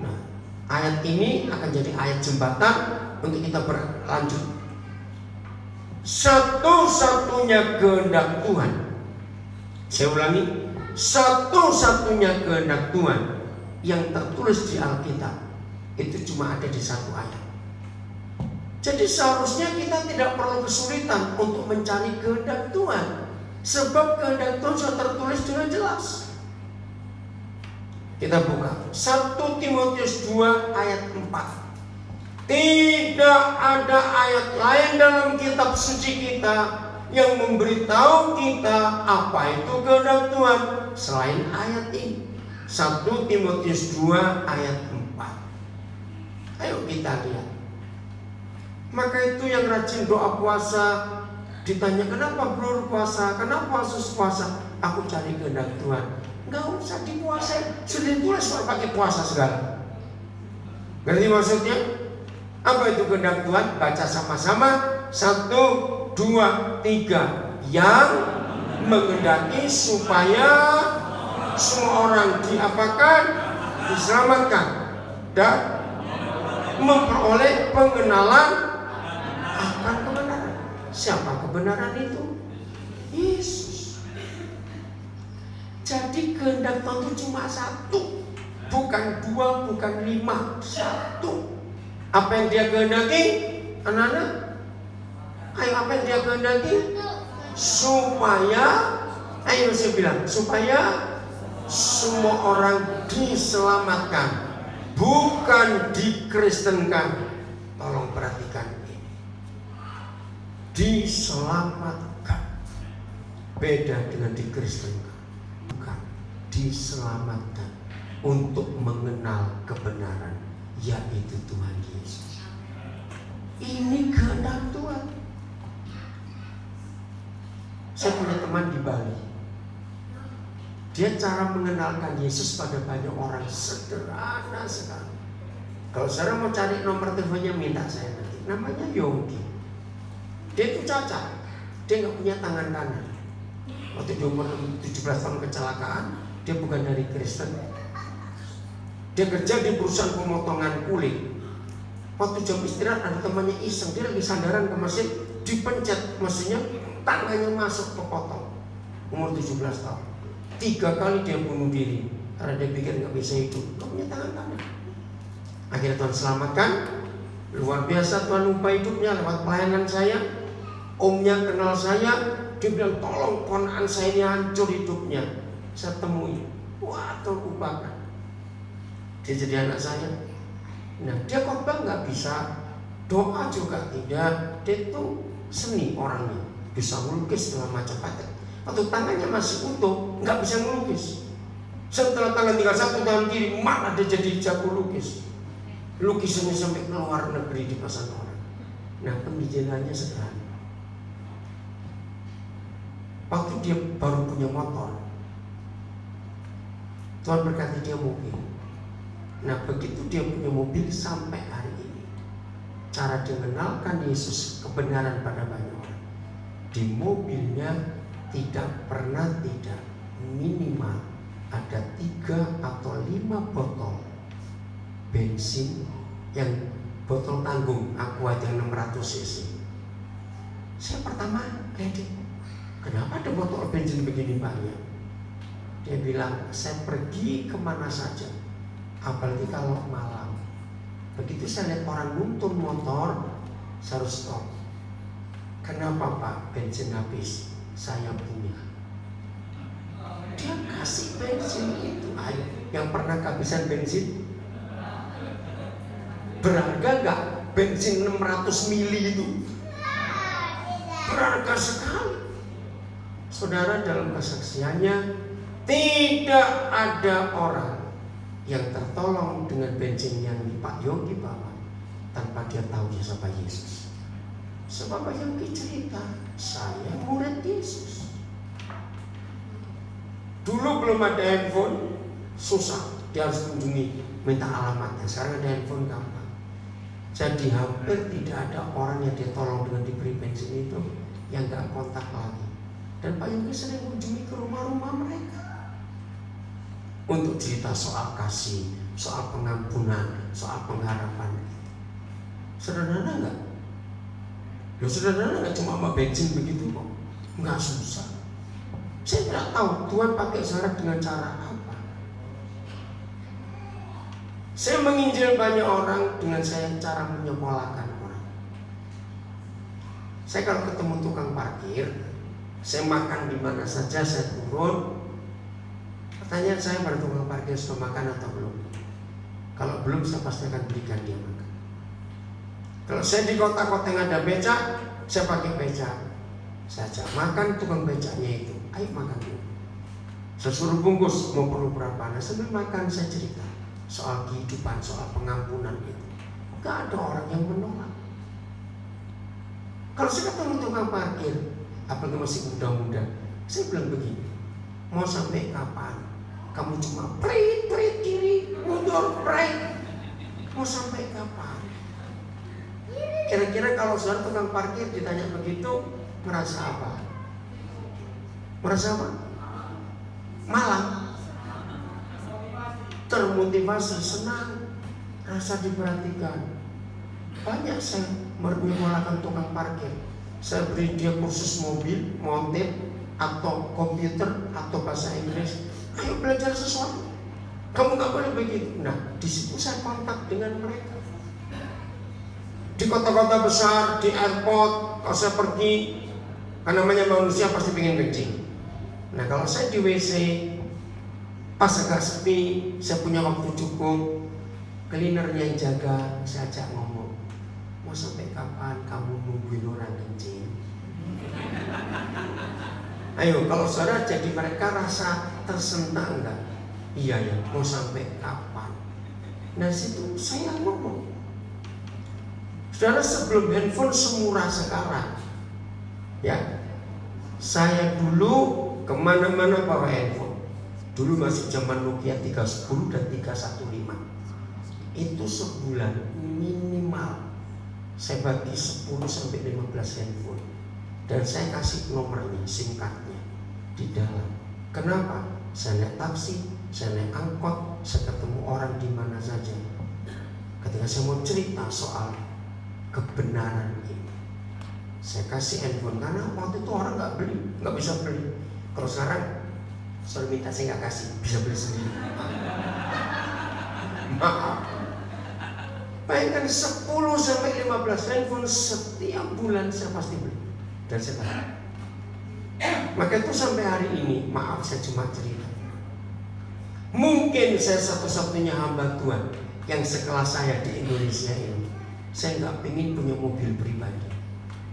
Nah, ayat ini akan jadi ayat jembatan untuk kita berlanjut. Satu-satunya kehendak Tuhan, saya ulangi, satu-satunya kehendak Tuhan yang tertulis di Alkitab itu cuma ada di satu ayat. Jadi seharusnya kita tidak perlu kesulitan untuk mencari kehendak Tuhan, sebab kehendak Tuhan sudah tertulis dengan jelas. Kita buka 1 Timotius 2 ayat 4. Tidak ada ayat lain dalam kitab suci kita yang memberitahu kita apa itu kehendak Tuhan selain ayat ini. 1 Timotius 2 ayat 4. Ayo kita lihat. Maka itu yang rajin doa puasa, ditanya kenapa bro puasa, kenapa sus puasa? Aku cari kehendak Tuhan. Nggak usah dipuasain, sudah ditulis pakai puasa segala. Ngerti maksudnya? Apa itu kehendak Tuhan? Baca sama-sama. 1, 2, 3. Yang menghendaki supaya semua orang diapakan? Diselamatkan dan memperoleh pengenalan akan kebenaran. Siapa kebenaran itu? Yesus. Jadi kehendak Tuhan itu cuma satu, bukan 2, bukan 5, satu. Apa yang dia kehendaki? Anak-anak, ayo apa yang dia kehendaki? Supaya, ayo saya bilang, supaya semua orang diselamatkan bukan dikristenkan. Tolong perhatikan ini. Diselamatkan. Beda dengan dikristenkan. Bukan, diselamatkan untuk mengenal kebenaran, yaitu Tuhan Yesus. Ini kehendak Tuhan. Saya punya teman di Bali. Dia cara mengenalkan Yesus pada banyak orang sederhana sekali. Kalau saudara mau cari nomor teleponnya, minta saya nanti. Namanya Yongki. Dia itu cacat. Dia nggak punya tangan kanan. Waktu dia umur 17 tahun kecelakaan, dia bukan dari Kristen. Dia kerja di perusahaan pemotongan kulit. Waktu jam istirahat ada temannya iseng, dia lagi sandaran ke mesin, dipencet mesinnya, tangannya masuk kepotong. Umur 17 tahun. 3 kali dia bunuh diri karena dia pikir nggak bisa hidup. Nggak punya tangan kanan. Akhirnya Tuhan selamatkan. Luar biasa Tuhan ubah hidupnya lewat pelayanan saya. Omnya kenal saya, dia bilang tolong ponakan saya ini hancur hidupnya. Saya temui, wah Tuhan ubahkan. Dia jadi anak saya. Nah dia khotbah nggak bisa, doa juga tidak. Dia itu seni orangnya, bisa melukis segala macam paten. Waktu tangannya masih utuh, nggak bisa melukis. Setelah tangan tinggal satu tangan kiri, malah dia jadi jago lukis. Lukisannya sampai ke luar negeri dipasang orang. Nah pendidikannya sederhana. Waktu dia baru punya motor, Tuhan berkati dia mobil. Nah begitu dia punya mobil sampai hari ini, cara dia mengenalkan Yesus kebenaran pada banyak orang. Di mobilnya tidak pernah tidak, minimal ada 3 atau 5 botol bensin yang botol tanggung Aqua yang 600 cc. Saya pertama lihat, kenapa ada botol bensin begini banyak? Dia bilang, saya pergi kemana saja, apalagi kalau malam. Begitu saya lihat orang nuntun motor, saya harus stop. Kenapa Pak? Bensin habis, saya punya. Dia kasih bensin itu. Ayo, yang pernah kehabisan bensin, berharga gak? Bensin 600 mili itu berharga sekali. Saudara, dalam kesaksiannya tidak ada orang yang tertolong dengan bensin yang Pak Yogi bawa tanpa dia tahu siapa Yesus. Sebab Pak Yogi cerita, saya murid Yesus. Dulu belum ada handphone, susah, dia harus kunjungi, minta alamatnya. Sekarang ada handphone gampang. Jadi hampir tidak ada orang yang ditolong dengan diberi bensin itu yang gak kontak lagi. Dan Pak Yogi sering kunjungi ke rumah-rumah mereka untuk cerita soal kasih, soal pengampunan, soal pengharapan. Sederhana gak? Ya sederhana gak, cuma sama bensin begitu kok. Gak susah. Saya tidak tahu Tuhan pakai syarat dengan cara apa. Saya menginjil banyak orang dengan saya cara menyekolahkan orang. Saya kalau ketemu tukang parkir, saya makan di mana saja, saya turun. Pertanyaan saya pada tukang parkir, sudah makan atau belum? Kalau belum, saya pasti akan berikan dia makan. Kalau saya di kota-kota yang ada becak, saya pakai becak saja. Makan tukang becaknya itu, ayo makan dulu. Saya suruh bungkus, mau perlu berapa? Nah sambil makan saya cerita soal kehidupan, soal pengampunan itu. Gak ada orang yang menolak. Kalau saya ketemu tukang parkir, apalagi masih muda-muda, saya bilang begini, mau sampai kapan? Kamu cuma prit kiri, mundur prit. Mau sampai kapan? Kira-kira kalau saudara tukang parkir ditanya begitu, merasa apa? Merasa apa? Malang. Termotivasi, senang, rasa diperhatikan. Banyak saya menyemolakan tukang parkir. Saya beri dia kursus mobil, montir, atau komputer, atau bahasa Inggris. Ayo belajar sesuatu. Kamu gak boleh begitu. Nah, di situ saya kontak dengan mereka. Di kota-kota besar, di airport, kalau saya pergi, kan namanya manusia pasti pengen kencing. Nah, kalau saya di WC, pas agak sepi, saya punya waktu cukup, Cleanernya yang jaga, saya ajak ngomong, mau sampai kapan kamu nungguin orang kencing? Ayo, kalau saudara jadi mereka rasa tersentak enggak? Iya ya, mau sampai kapan? Nah situ saya ngomong, saudara, sebelum handphone semurah sekarang, ya, saya dulu kemana-mana bawa handphone. Dulu masih zaman Nokia 310 dan 315. Itu sebulan minimal saya bagi 10 sampai 15 handphone. Dan saya kasih nomornya, SIM cardnya di dalam. Kenapa? Saya naik taksi, saya naik angkot, saya ketemu orang di mana saja. Ketika saya mau cerita soal kebenaran ini, saya kasih handphone, karena waktu itu orang nggak bisa beli. Kalau sekarang, saya minta saya nggak kasih, bisa beli sendiri. Maaf. Bayangkan 10 sampai 15 handphone setiap bulan saya pasti beli. Dan saya tahu. Maka itu sampai hari ini, maaf saya cuma cerita. Mungkin saya satu-satunya hamba Tuhan yang sekelas saya di Indonesia ini. Saya nggak pengen punya mobil pribadi.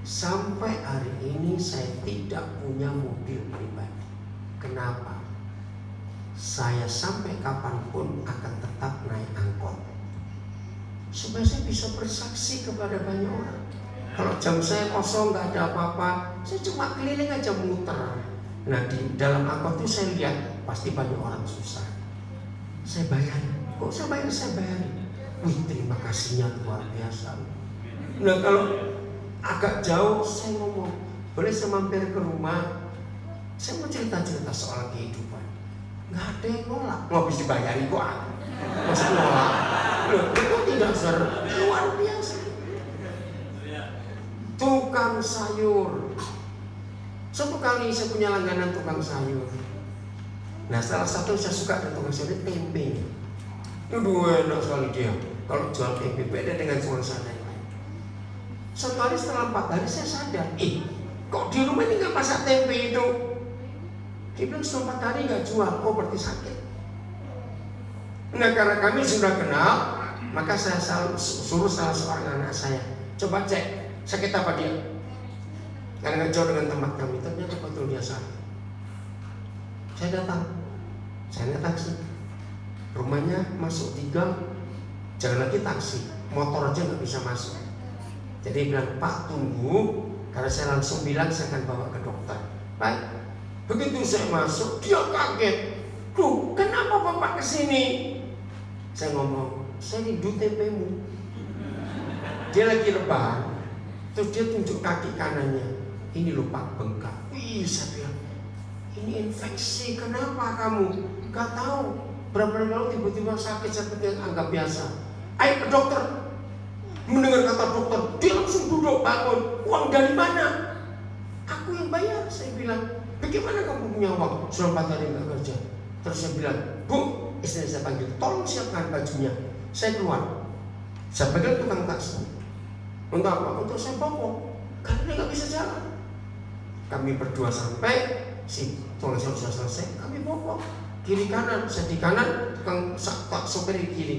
Sampai hari ini saya tidak punya mobil pribadi. Kenapa? Saya sampai kapanpun akan tetap naik angkot, supaya saya bisa bersaksi kepada banyak orang. Kalau jam saya kosong, nggak ada apa-apa, saya cuma keliling aja muter. Nah di dalam angkot itu saya lihat pasti banyak orang susah. Saya bayar, kok saya bayar. Wih, terima kasihnya luar biasa. Nah kalau agak jauh saya ngomong, boleh saya mampir ke rumah, saya mau cerita-cerita soal kehidupan. Nggak ada yang nolak, nggak bisa dibayari kok. Masa nolak? Loh, itu tidak luar biasa. Tukang sayur. Suatu kali saya punya langganan tukang sayur. Nah salah satu saya suka dengan tukang sayur tempe. Aduh enak sekali dia. Kalau jual tempe beda dengan tukang sayur yang lain. Suatu hari setelah 4 hari saya sadar, kok di rumah ini nggak masak tempe itu? Dia bilang setelah 4 hari nggak jual. Oh berarti sakit. Nah karena kami sudah kenal, maka saya suruh salah seorang anak saya, coba cek sakit apa dia. Karena nggak jauh dengan tempat kami, ternyata betul dia sakit. Saya datang, saya naik taksi, rumahnya masuk 3, jangan lagi taksi, motor aja nggak bisa masuk. Jadi bilang, Pak tunggu, karena saya langsung bilang saya akan bawa ke dokter. Baik, begitu saya masuk, dia kaget. Duh, kenapa Bapak kesini? Saya ngomong, saya rindu tempemu. Dia lagi rebahan, terus dia tunjuk kaki kanannya. Ini lho Pak, bengkak. Wih, saya bilang, ini infeksi, kenapa kamu? Gak tahu. Berapa lalu tiba-tiba sakit seperti yang anggap biasa. Ayo ke dokter. Mendengar kata dokter, dia langsung duduk bangun. Uang dari mana? Aku yang bayar. Saya bilang, bagaimana kamu punya uang? Sudah 4 hari gak kerja. Terus saya bilang, Bu, istri saya panggil, tolong siapkan bajunya. Saya keluar. Saya panggil tukang taksi. Untuk apa? Untuk saya bawa. Karena dia gak bisa jalan. Kami berdua sampai si tukang sayur sudah selesai, kami bawa kiri kanan, saya di kanan, tukang sopir di kiri.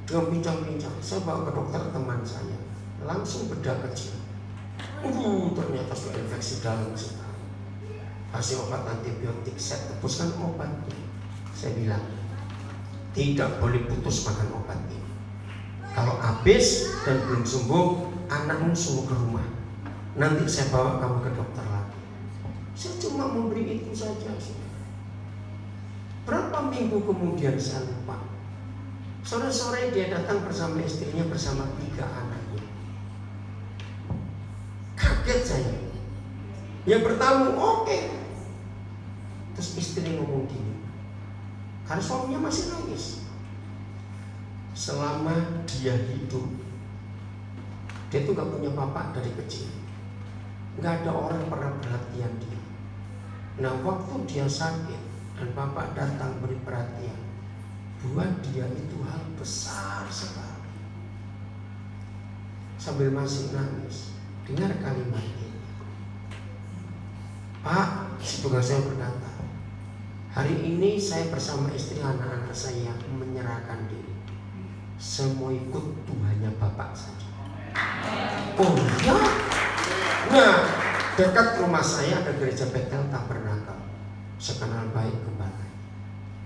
Dengan bincang-bincang, saya bawa ke dokter teman saya, langsung bedah kecil. Ternyata sudah infeksi dalam sekali. Kasih obat antibiotik, saya tebuskan obatnya. Saya bilang, tidak boleh putus makan obat ini. Kalau habis dan belum sembuh, anakmu suruh ke rumah. Nanti saya bawa kamu ke dokter lagi. Saya cuma memberi itu saja. Berapa minggu kemudian saya lupa. Sore-sore dia datang bersama istrinya, bersama 3 anaknya. Kaget saya. Yang bertamu, oke. Terus istri ngomong gini, karena suaminya masih nangis. Selama dia hidup, dia tuh gak punya bapak dari kecil. Gak ada orang pernah perhatian dia. Nah waktu dia sakit dan bapak datang beri perhatian, buat dia itu hal besar sekali. Sambil masih nangis, dengar kalimat ini. Pak, si tukang sayur berkata, hari ini saya bersama istri anak-anak saya menyerahkan diri. Saya mau ikut Tuhannya Bapak saja. Oh ya. Nah, dekat rumah saya ada gereja Bethel Tabernakel. Saya kenal baik gembala.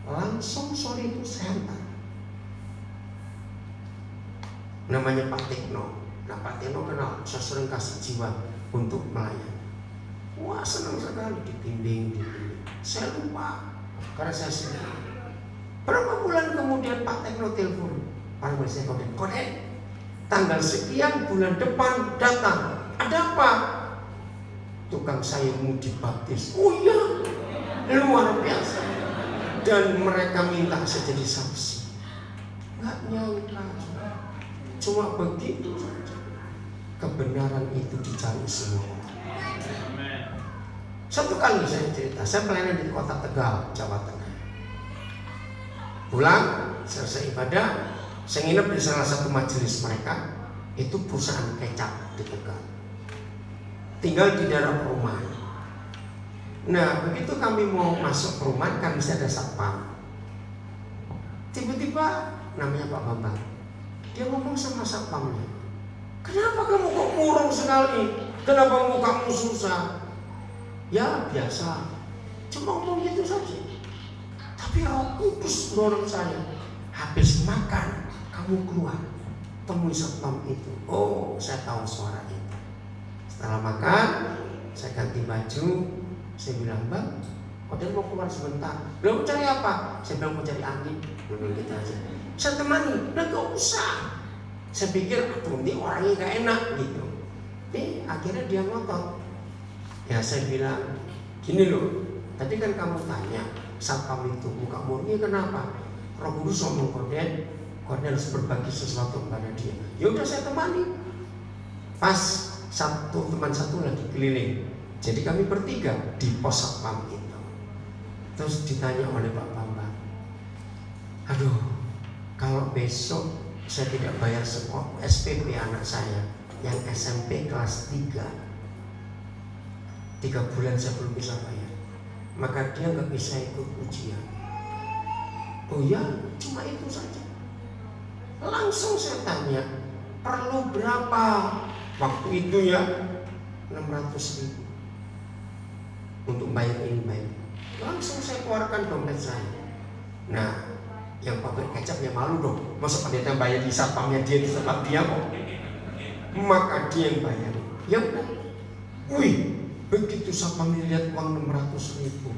Langsung sore itu saya hantar. Namanya Pak Tekno. Nah, Pak Tekno kenal, saya sering kasih jiwa untuk melayani. Wah, senang sekali dibimbing. Saya lupa karena saya sendiri. Berapa bulan kemudian Pak Tekno telepon, Pak Mesya Koden, tanggal sekian bulan depan datang. Ada apa? Tukang sayurmu dibaptis. Oh iya, luar biasa. Dan mereka minta saya jadi saksi. Nggak nyangka, cuma begitu saja. Kebenaran itu dicari semua. Satu kali saya cerita, saya pelayanan di kota Tegal, Jawa Tengah. Pulang, selesai ibadah, saya nginep di salah satu majelis mereka. Itu perusahaan kecap di Tegal. Tinggal di daerah perumahan. Nah, begitu kami mau masuk perumahan, kan bisa ada satpam. Tiba-tiba namanya Pak Bambang. Dia ngomong sama satpamnya, "Kenapa kamu kok murung sekali? Kenapa mukamu susah?" Ya biasa, cuma ngomong gitu saja. Tapi Roh Kudus dorong saya, habis makan kamu keluar, temui satpam itu. Oh, saya tahu suara itu. Setelah makan, saya ganti baju, saya bilang, "Bang, Koden mau keluar sebentar." "Belum cari apa?" Saya bilang, "Mau cari angin." Belum gitu aja. Saya temani, "Nah gak usah." Saya pikir, aduh ini orangnya gak enak gitu. Akhirnya dia ngotot. Ya saya bilang, "Gini loh, tadi kan kamu tanya satpam itu muka murni kenapa?" Roh Kudus ngomong Koden harus berbagi sesuatu kepada dia. Ya udah saya temani. Pas teman satu lagi keliling. Jadi kami bertiga di pos satpam itu. Terus ditanya oleh Pak Bambang, "Aduh, kalau besok saya tidak bayar SPP anak saya yang SMP kelas 3 bulan saya belum bisa bayar, maka dia nggak bisa ikut ujian." "Oh ya, cuma itu saja." Langsung saya tanya, "Perlu berapa?" Waktu itu ya 600.000 untuk bayar ini bayar. Langsung saya keluarkan dompet saya. Nah, yang pabrik kecap ya malu dong, masa pendeta bayar di satpamnya dia itu sebab dia kok. Maka dia yang bayar. Ya udah. Wih, begitu satpam lihat uang 600.000,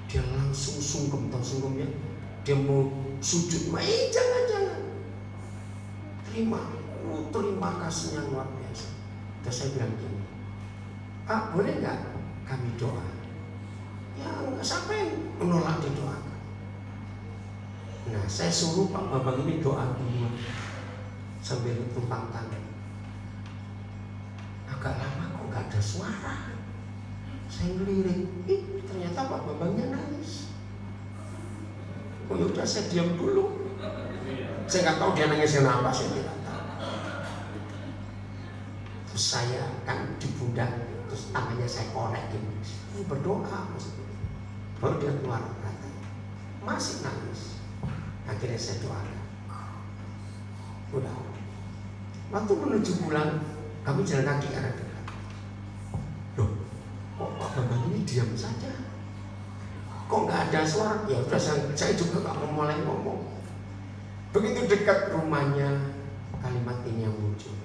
dia langsung sungkem, tahu sungkemnya? Dia mau sujud, jangan. Terima kasihnya luar biasa. Terus saya bilang gini, "Pak, boleh nggak kami doa?" Ya nggak sampai menolak didoakan. Nah, saya suruh Pak Bambang ini doa dulu sambil tumpang tangan. Agak lama kok nggak ada suara. Saya ngelirik, ternyata Pak Bambangnya nangis. Oh yaudah saya diam dulu. Saya nggak tahu dia nangis kenapa, saya tidak tahu. Terus saya kan di pundak, terus tangannya saya korek gitu, berdoa. Baru dia keluar katanya, masih nangis. Akhirnya saya doakan. Udah. Waktu menuju pulang, kami jalan kaki arah dekat. Loh, kok Pak Bambang ini diam saja? Kok nggak ada suara? Ya udah, saya juga nggak mau mulai ngomong. Begitu dekat rumahnya, kalimat ini yang muncul.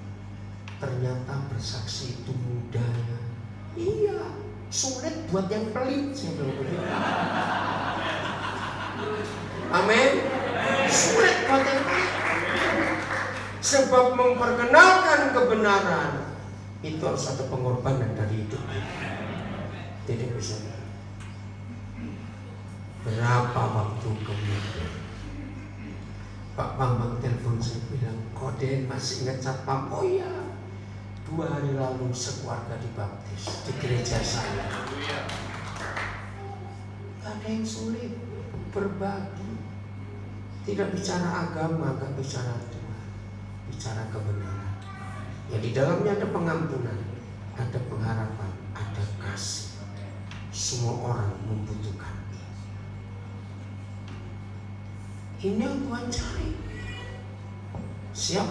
Ternyata bersaksi itu mudah. Iya, sulit buat yang pelit. Saya bilang begitu. Amin. Sulit buat yang pelit. Sebab memperkenalkan kebenaran itu harus ada pengorbanan dari hidup kita. Tidak bisa. Berapa waktu kemudian Pak Bambang telepon saya bilang, "Koden masih ingat satpam?" "Oh iya, 2 hari lalu sekeluarga dibaptis di gereja saya." Gak ada yang sulit, berbagi. Tidak bicara agama, gak bicara Tuhan, bicara kebenaran. Ya di dalamnya ada pengampunan, ada pengharapan, ada kasih. Semua orang membutuhkan. Ini yang Tuhan cari. Siap?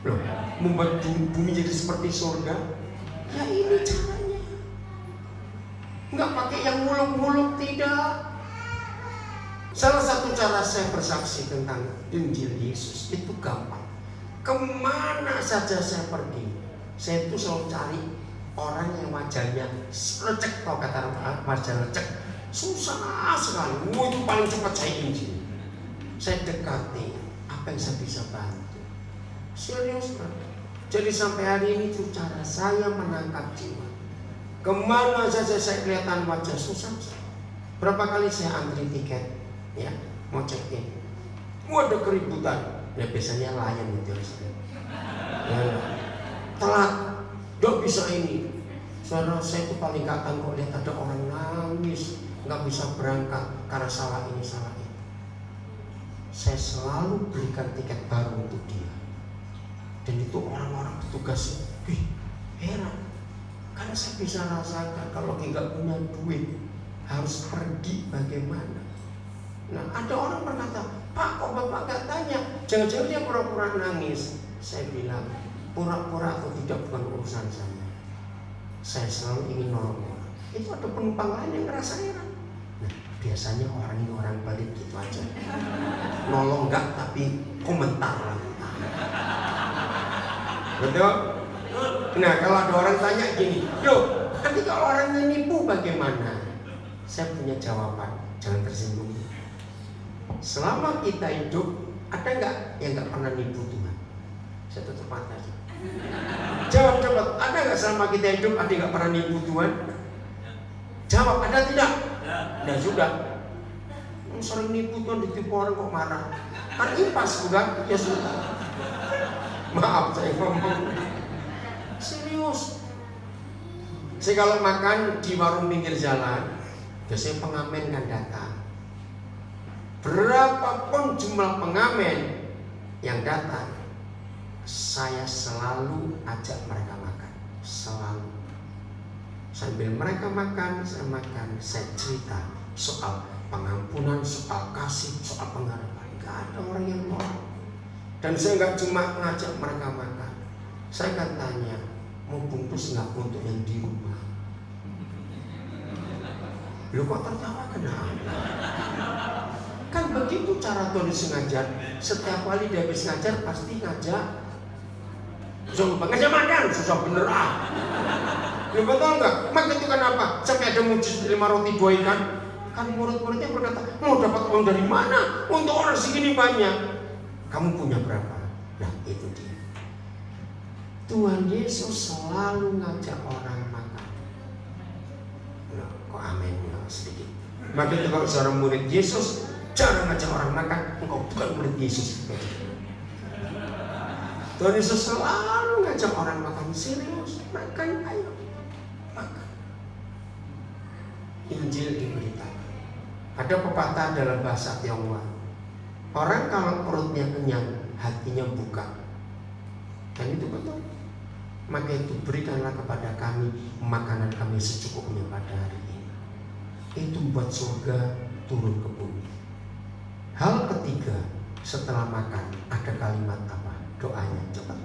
Loh, membuat bumi jadi seperti surga? Ya ini caranya. Nggak pakai yang muluk-muluk, tidak. Salah satu cara saya bersaksi tentang Injil Yesus itu gampang. Kemana saja saya pergi, saya itu selalu cari orang yang wajahnya lecek, tau kata wajah lecek, susah sekali. Itu paling cepat saya Injil. Saya dekati apa yang saya bisa bantu. Serius kan? Jadi sampai hari ini itu cara saya menangkap jiwa. Kemana saja saya kelihatan wajah susah. Berapa kali saya antri tiket, ya, mau check in, ada keributan. Ya biasanya layan gitu ya, telat, gak bisa ini. Saudara, saya itu paling gak tahan kok lihat ada orang nangis, gak bisa berangkat karena salah ini salah itu. Saya selalu berikan tiket baru untuk dia. Dan itu orang-orang petugas, heran, karena saya bisa rasakan kalau dia gak punya duit harus pergi bagaimana. Nah, ada orang berkata, Pak, kok Bapak gak tanya? Jangan-jangan dia pura-pura nangis. Saya bilang, pura-pura atau tidak bukan urusan saya. Saya selalu ingin nolong orang. Itu ada penumpang lain yang ngerasa heran. Nah, biasanya orang ini orang balik gitu aja. Nolong enggak, tapi komentar lah. Betul? Nah, kalau ada orang tanya gini, loh, nanti kalau orangnya nipu bagaimana? Saya punya jawaban, jangan tersinggung. Selama kita hidup, ada nggak yang nggak pernah nipu Tuhan? Saya tutup mata aja. Jawab cepat. Ada nggak selama kita hidup ada yang nggak pernah nipu Tuhan? Jawab, ada tidak? Nah sudah. Sering nipu Tuhan, ditipu orang kok marah. Kan impas bukan? Ya sudah. Maaf saya ngomong. Serius. Saya kalau makan di warung pinggir jalan, biasanya pengamen kan datang. Berapapun jumlah pengamen yang datang, saya selalu ajak mereka makan. Selalu. Sambil mereka makan, saya cerita soal pengampunan, soal kasih, soal pengharapan. Gak ada orang yang mau. Dan saya gak cuma ngajak mereka makan. Saya akan tanya, mau bungkus gak untuk yang di rumah? Lu kok tertawa kenapa? Kan begitu cara Tuhan ngajar. Setiap kali dia habis ngajar pasti ngajak. Jangan ngajak makan, susah bener ah. Lu betul nggak? Maka itu kenapa? Sampai ada mujizat 5 roti 2 ikan. Kan murid-muridnya berkata, mau dapat uang dari mana? Untuk orang segini banyak. Kamu punya berapa? Nah itu dia. Tuhan Yesus selalu ngajak orang makan. Nah, kok amin ya sedikit. Maka itu kalau seorang murid Yesus jangan ngajak orang makan, engkau bukan murid Yesus. Tuhan Yesus selalu ngajak orang makan. Serius, makan, ayo makan. Injil diberitakan. Ada pepatah dalam bahasa Tionghoa, orang kalau perutnya kenyang, hatinya buka. Dan itu betul. Maka itu berikanlah kepada kami makanan kami secukupnya pada hari ini. Itu membuat surga turun ke bumi. Hal ketiga, setelah makan ada kalimat apa? Doanya cepat.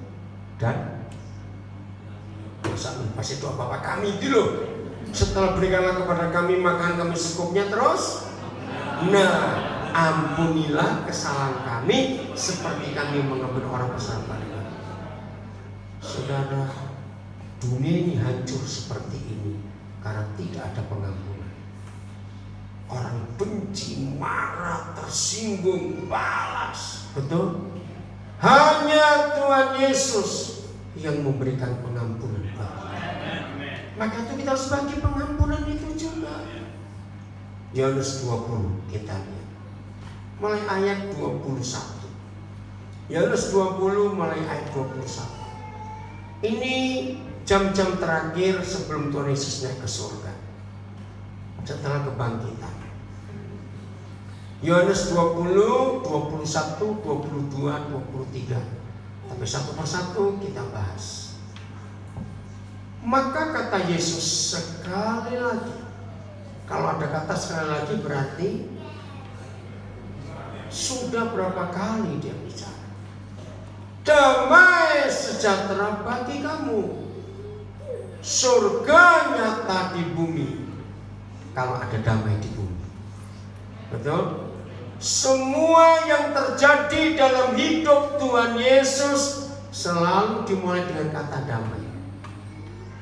Dan pasti doa Bapa kami itu loh. Setelah berikanlah kepada kami makan kami secukupnya terus. Nah, ampunilah kesalahan kami seperti kami mengampuni orang bersalah pada kami. Saudara, dunia ini hancur seperti ini karena tidak ada pengampunan. Orang benci, marah, tersinggung, balas. Betul? Hanya Tuhan Yesus yang memberikan pengampunan bagi kita. Maka itu kita harus bagi pengampunan itu juga. Yohanes 20 kita lihat. Mulai ayat 21. Yohanes 20 mulai ayat 21. Ini jam-jam terakhir sebelum Tuhan Yesus naik ke surga. Setelah kebangkitan. Yohanes 20, 21, 22, 23. Tapi satu persatu kita bahas. Maka kata Yesus sekali lagi. Kalau ada kata sekali lagi berarti sudah berapa kali dia bicara. damai sejahtera bagi kamu. Surga nyata di bumi kalau ada damai di bumi. Betul? Semua yang terjadi dalam hidup Tuhan Yesus selalu dimulai dengan kata damai.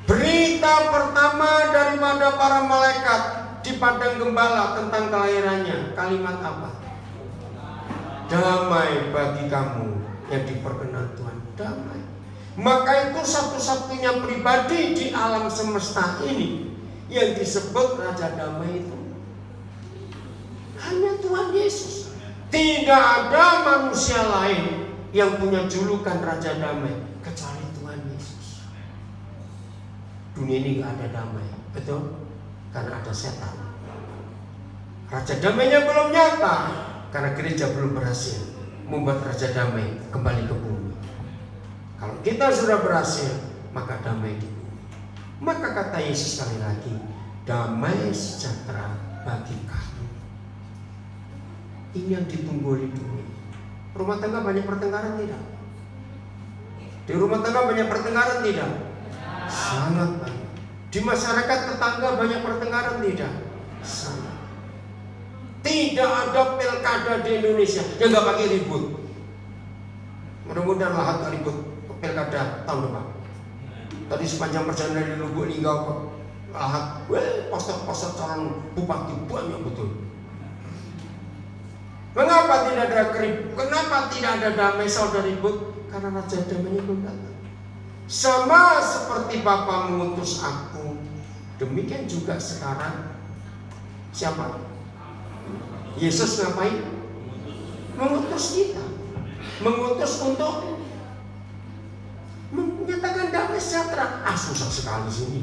Berita pertama daripada para malaikat di padang gembala tentang kelahirannya, kalimat apa? Damai bagi kamu yang diperkenan Tuhan. Damai. Maka itu satu-satunya pribadi di alam semesta ini yang disebut Raja Damai itu hanya Tuhan Yesus. Tidak ada manusia lain yang punya julukan Raja Damai kecuali Tuhan Yesus. Dunia ini gak ada damai, betul? Karena ada setan. Raja Damainya belum nyata karena gereja belum berhasil membuat Raja Damai kembali ke bumi. Kalau kita sudah berhasil, maka damai di bumi. Maka kata Yesus sekali lagi, damai sejahtera bagi kamu. Ini yang ditunggu di dunia. Rumah tangga banyak pertengkaran tidak? Di rumah tangga banyak pertengkaran tidak? Sangat banyak. Di masyarakat tetangga banyak pertengkaran tidak? Sangat. Tidak ada pilkada di Indonesia yang gak pakai ribut. Mudah-mudahan Lahat gak ribut pilkada tahun depan. Tadi sepanjang perjalanan dari Lubuk Linggau ke Lahat, poster-poster calon bupati banyak betul. Mengapa tidak ada keribut? Kenapa tidak ada damai saudara ribut? Karena Raja Damainya belum datang. Sama seperti Bapa mengutus aku, demikian juga sekarang siapa? Yesus ngapain? Mengutus kita. Mengutus untuk menyatakan damai sejahtera. Susah sekali sini.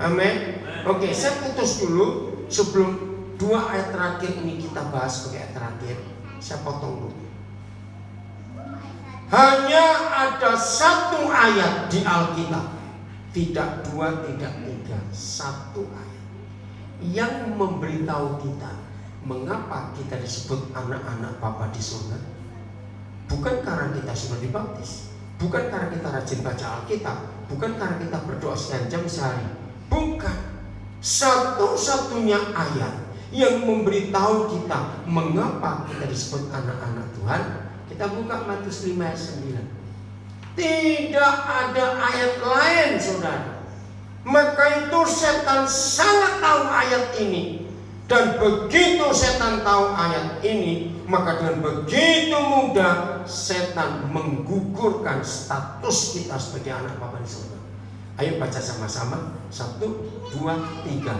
Amin. Oke, saya putus dulu sebelum 2 ayat terakhir ini kita bahas sebagai ayat terakhir. Saya potong dulu. Hanya ada 1 ayat di Alkitab, tidak 2, tidak 3, 1 ayat yang memberitahu kita mengapa kita disebut anak-anak Bapa di surga. Bukan karena kita sudah dibaptis, bukan karena kita rajin baca Alkitab, bukan karena kita berdoa sekian jam sehari. Bukan. Satu-satunya ayat yang memberitahu kita mengapa kita disebut anak-anak Tuhan. Kita buka Matius 5 ayat 9. Tidak ada ayat lain, saudara. Maka itu setan sangat tahu ayat ini. Dan begitu setan tahu ayat ini, maka dengan begitu mudah setan menggugurkan status kita sebagai anak Bapa di surga. Ayo baca sama-sama. 1, 2, 3.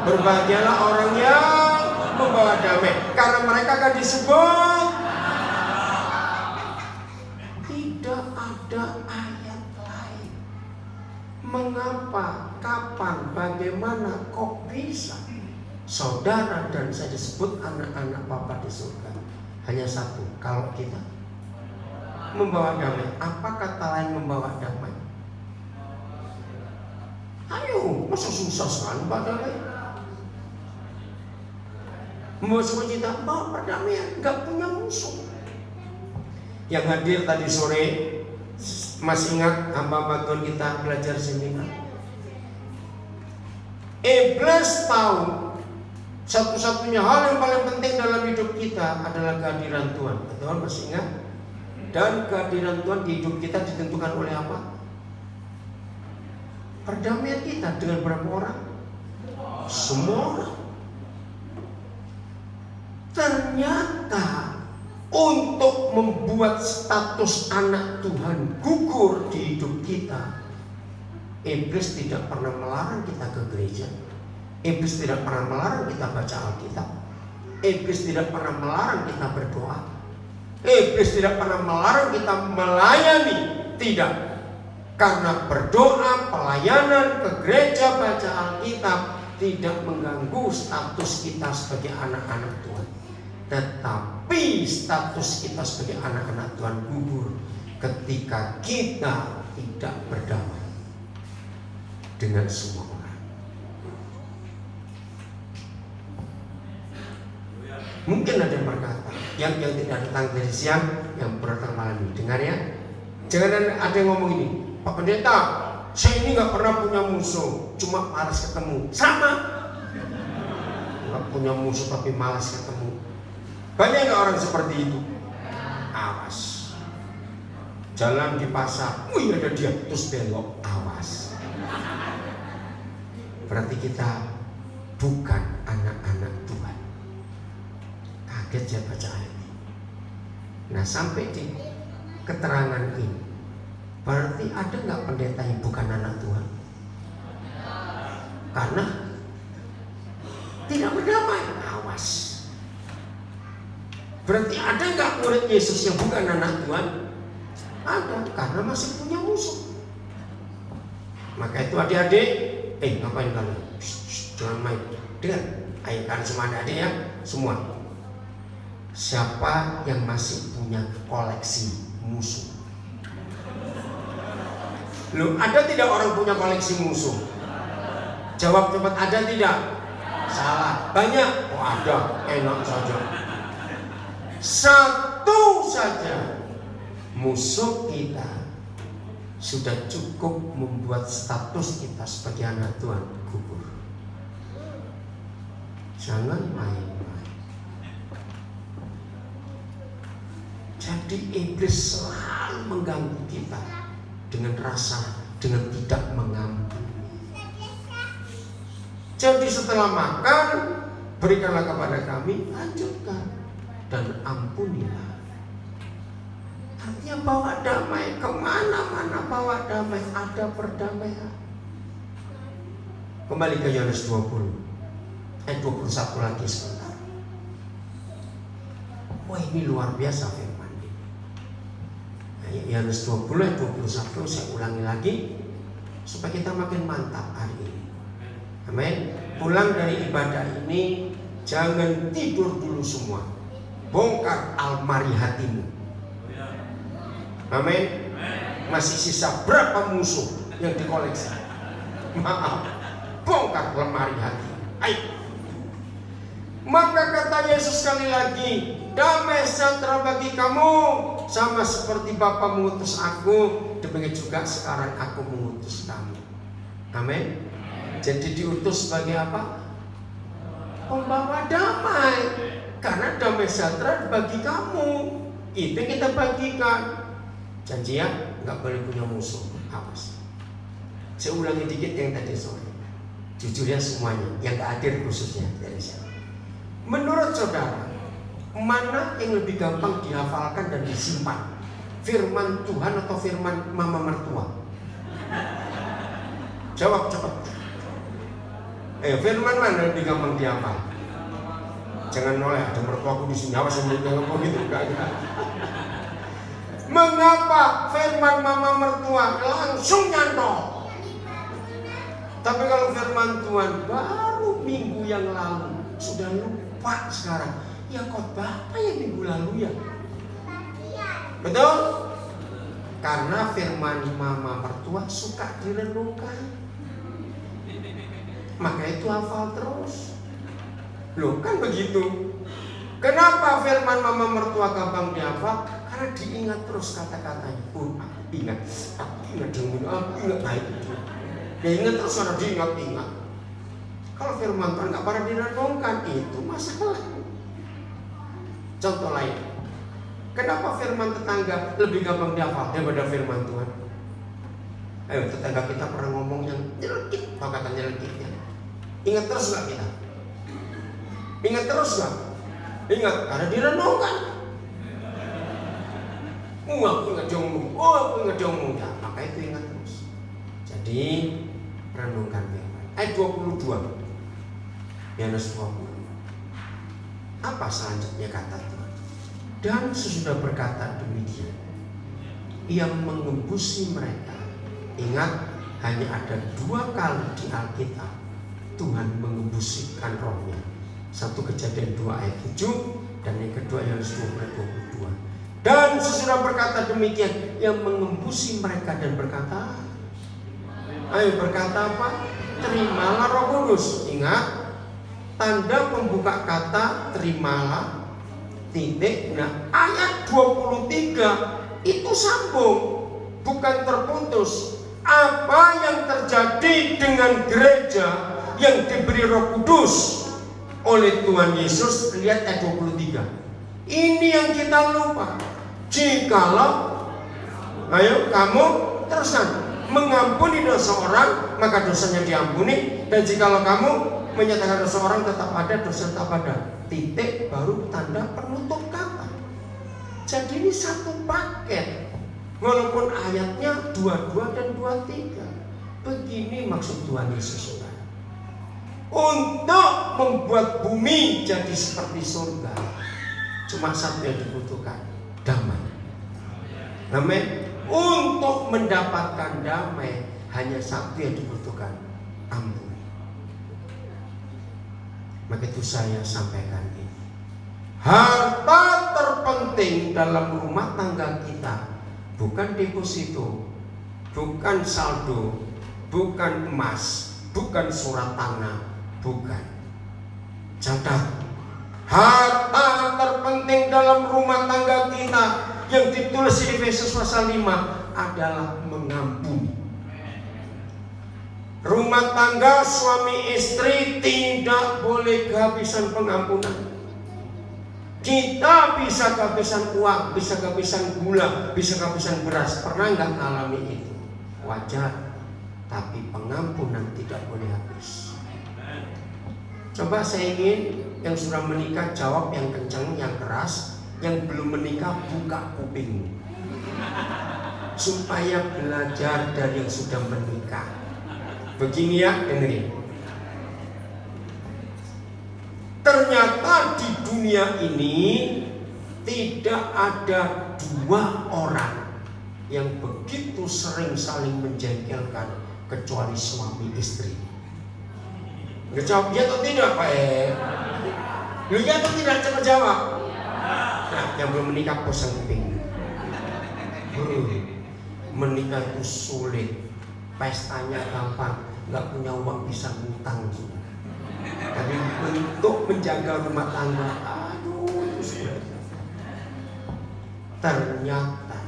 Berbahagialah orang yang membawa damai, karena mereka akan disebut. Tidak ada ayat lain. Mengapa, kapan, bagaimana, kok bisa saudara dan saya disebut anak-anak Bapa di surga? Hanya satu, kalau kita membawa damai. Apa kata lain membawa damai? Ayo, masa susah sekali membawa damai? Membawa sukacita, bawa perdamaian, gak punya musuh. Yang hadir tadi sore, masih ingat hamba bantuan kita belajar seminar? Iblis tahu satu-satunya hal yang paling penting dalam hidup kita adalah kehadiran Tuhan. Betul, masih ingat? Dan kehadiran Tuhan di hidup kita ditentukan oleh apa? Perdamaian kita dengan berapa orang? Semua orang. Ternyata untuk membuat status anak Tuhan gugur di hidup kita, iblis tidak pernah melarang kita ke gereja. Iblis tidak pernah melarang kita baca Alkitab. Iblis tidak pernah melarang kita berdoa. Iblis tidak pernah melarang kita melayani. Tidak. Karena berdoa, pelayanan ke gereja, baca Alkitab tidak mengganggu status kita sebagai anak-anak Tuhan. Tetapi status kita sebagai anak-anak Tuhan gugur ketika kita tidak berdamai dengan semua orang. Mungkin ada yang berkata, yang tidak datang dari siang yang berat malam ini. Dengar ya. Jangan ada yang ngomong ini, Pak Pendeta, saya ini nggak pernah punya musuh, cuma malas ketemu. Sama. Nggak punya musuh tapi malas ketemu. Banyak nggak orang seperti itu? Awas. Jalan di pasar, wih ada dia, terus belok. Awas. Berarti kita bukan anak-anak Tuhan. Kaget ya baca ayat ini. Nah sampai di keterangan ini, berarti ada nggak pendeta yang bukan anak Tuhan? Karena tidak berdamai. Awas. Berarti ada nggak murid Yesus yang bukan anak Tuhan? Ada, karena masih punya musuh. Maka itu adik-adik, ngapain kalian? Jangan main. Dengar, ayo kalian semua adik-adik ya, semua. Siapa yang masih punya koleksi musuh? Loh, ada tidak orang punya koleksi musuh? Jawab cepat, ada tidak? Salah. Banyak? Oh ada, enak saja. Satu saja musuh kita sudah cukup membuat status kita sebagai anak Tuhan gugur. Jangan main-main. Jadi iblis selalu mengganggu kita dengan rasa, dengan tidak mengampuni. Jadi setelah makan, berikanlah kepada kami, lanjutkan, dan ampunilah. Artinya bawa damai, kemana-mana bawa damai, ada perdamaian. Kembali ke Yohanes 20, 21 lagi sebentar. Wah ini luar biasa firman ini. Nah, Yohanes 20 ayat 21 saya ulangi lagi supaya kita makin mantap hari ini. Amin. Pulang dari ibadah ini jangan tidur dulu semua. Bongkar almari hatimu. Amin. Masih sisa berapa musuh yang dikoleksi? Maaf. Bongkar lemari hati. Ayo. Maka kata Yesus sekali lagi, damai sejahtera bagi kamu, sama seperti Bapa mengutus aku, demikian juga sekarang aku mengutus kamu. Amin. Jadi diutus sebagai apa? Pembawa damai. Karena damai sejahtera bagi kamu. Itu yang kita bagikan. Janji ya, nggak boleh punya musuh. Awas. Saya ulangi dikit yang tadi sore. Jujur ya semuanya, yang nggak hadir khususnya dari saya. Menurut saudara, mana yang lebih gampang dihafalkan dan disimpan? Firman Tuhan atau firman mama mertua? Jawab cepat. Firman mana yang lebih gampang dihafal? Jangan noleh, ada mertuaku di sini. Awas yang ngomong gitu enggak. Mengapa firman mama mertua langsung nyantol? Tapi kalau firman Tuhan baru minggu yang lalu sudah lupa sekarang. Ya khotbah apa yang minggu lalu ya? Betul? Karena firman mama mertua suka direnungkan. Maka itu hafal terus. Loh kan begitu. Kenapa firman mama mertua gampang dihafal? Karena diingat terus kata-katanya. Oh aku ingat dulu, aku ingat baik itu. Ya ingat terus karena diingat-ingat. Kalau firman Tuhan nggak pernah direnungkan, itu masalah. Contoh lain, kenapa firman tetangga lebih gampang dihafal daripada firman Tuhan? Ayo tetangga kita pernah ngomong yang nyelekit, apa kata nyelekitnya? Ingat terus nggak kita? Ingat terus nggak? Ingat, karena direnungkan. Aku ingat dia ngomong, aku ingat dia ngomong. Ya, maka itu ingat terus. Jadi renungkan firman. Ayat 22. Yohanes 20. Apa selanjutnya kata Tuhan? Dan sesudah berkata demikian, ia mengembusi mereka. Ingat, hanya ada 2 kali di Alkitab Tuhan mengembusikan rohnya. Satu Kejadian 2 ayat 7, dan yang kedua Yohanes 20 ayat 22. Dan sesudah berkata demikian, ia mengembusi mereka dan berkata, ayo berkata apa? Terimalah Roh Kudus. Ingat, tanda pembuka kata terimalah, titik. Nah ayat 23 itu sambung, bukan terputus. Apa yang terjadi dengan gereja yang diberi Roh Kudus oleh Tuhan Yesus? Lihat ayat 23. Ini yang kita lupa. Jikalau, ayo kamu teruskan, mengampuni dosa orang, maka dosanya diampuni. Dan jikalau kamu menyatakan dosa orang, tetap ada, dosa tetap ada. Titik, baru tanda penutup kata. Jadi ini satu paket. Walaupun ayatnya 22 dan 23. Begini maksud Tuhan Yesus, saudara. Untuk membuat bumi jadi seperti surga, cuma satu yang dibutuhkan, damai. Amin. Untuk mendapatkan damai, hanya satu yang dibutuhkan, ampun. Maka itu saya sampaikan ini. Harta terpenting dalam rumah tangga kita bukan deposito, bukan saldo, bukan emas, bukan surat tanah, bukan. Catat, harta terpenting dalam rumah tangga kita yang ditulis di Efesus pasal 5 adalah mengampuni. Rumah tangga suami istri tidak boleh kehabisan pengampunan. Kita bisa kehabisan uang, bisa kehabisan gula, bisa kehabisan beras. Pernah nggak alami itu? Wajar. Tapi pengampunan tidak boleh habis. Coba saya ingin yang sudah menikah jawab yang kencang, yang keras. Yang belum menikah buka kuping, supaya belajar dari yang sudah menikah. Begini ya, dengerin. Ternyata di dunia ini tidak ada dua orang yang begitu sering saling menjengkelkan kecuali suami istri. Jawab ya atau tidak, Pak? Lu ya atau tidak? Coba jawab. Nah, yang belum menikah pusing kuping. Menikah itu sulit, pestanya gampang, nggak punya uang bisa ngutang. Tapi untuk menjaga rumah tangga, aduh itu sulit. Ternyata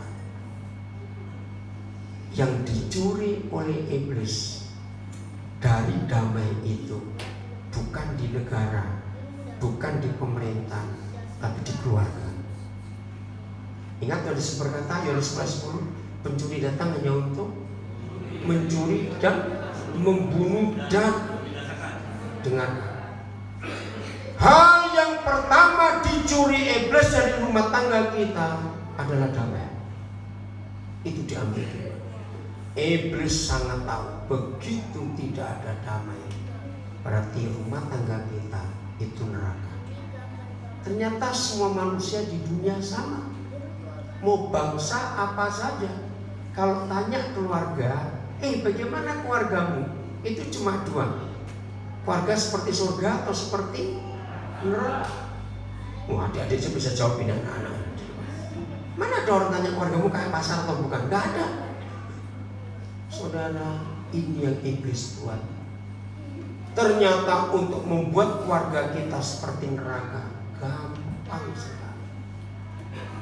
yang dicuri oleh iblis dari damai itu bukan di negara, bukan di pemerintah, tapi di keluarga. Ingat Yohanes berkata, Yohanes 10, pencuri datang hanya untuk mencuri dan membunuh dan dengan hal yang pertama dicuri iblis dari rumah tangga kita adalah damai. Itu diambil. Iblis sangat tahu begitu tidak ada damai, berarti rumah tangga kita itu neraka. Ternyata semua manusia di dunia sama. Mau bangsa apa saja, kalau tanya keluarga, bagaimana keluargamu? Itu cuma dua. Keluarga seperti surga atau seperti neraka? Wah, adik-adik saya bisa jawab ini anak-anak. Mana ada orang tanya keluargamu kayak pasar atau bukan? Gak ada. Saudara, ini yang iblis buat. Ternyata untuk membuat keluarga kita seperti neraka gampang sekali.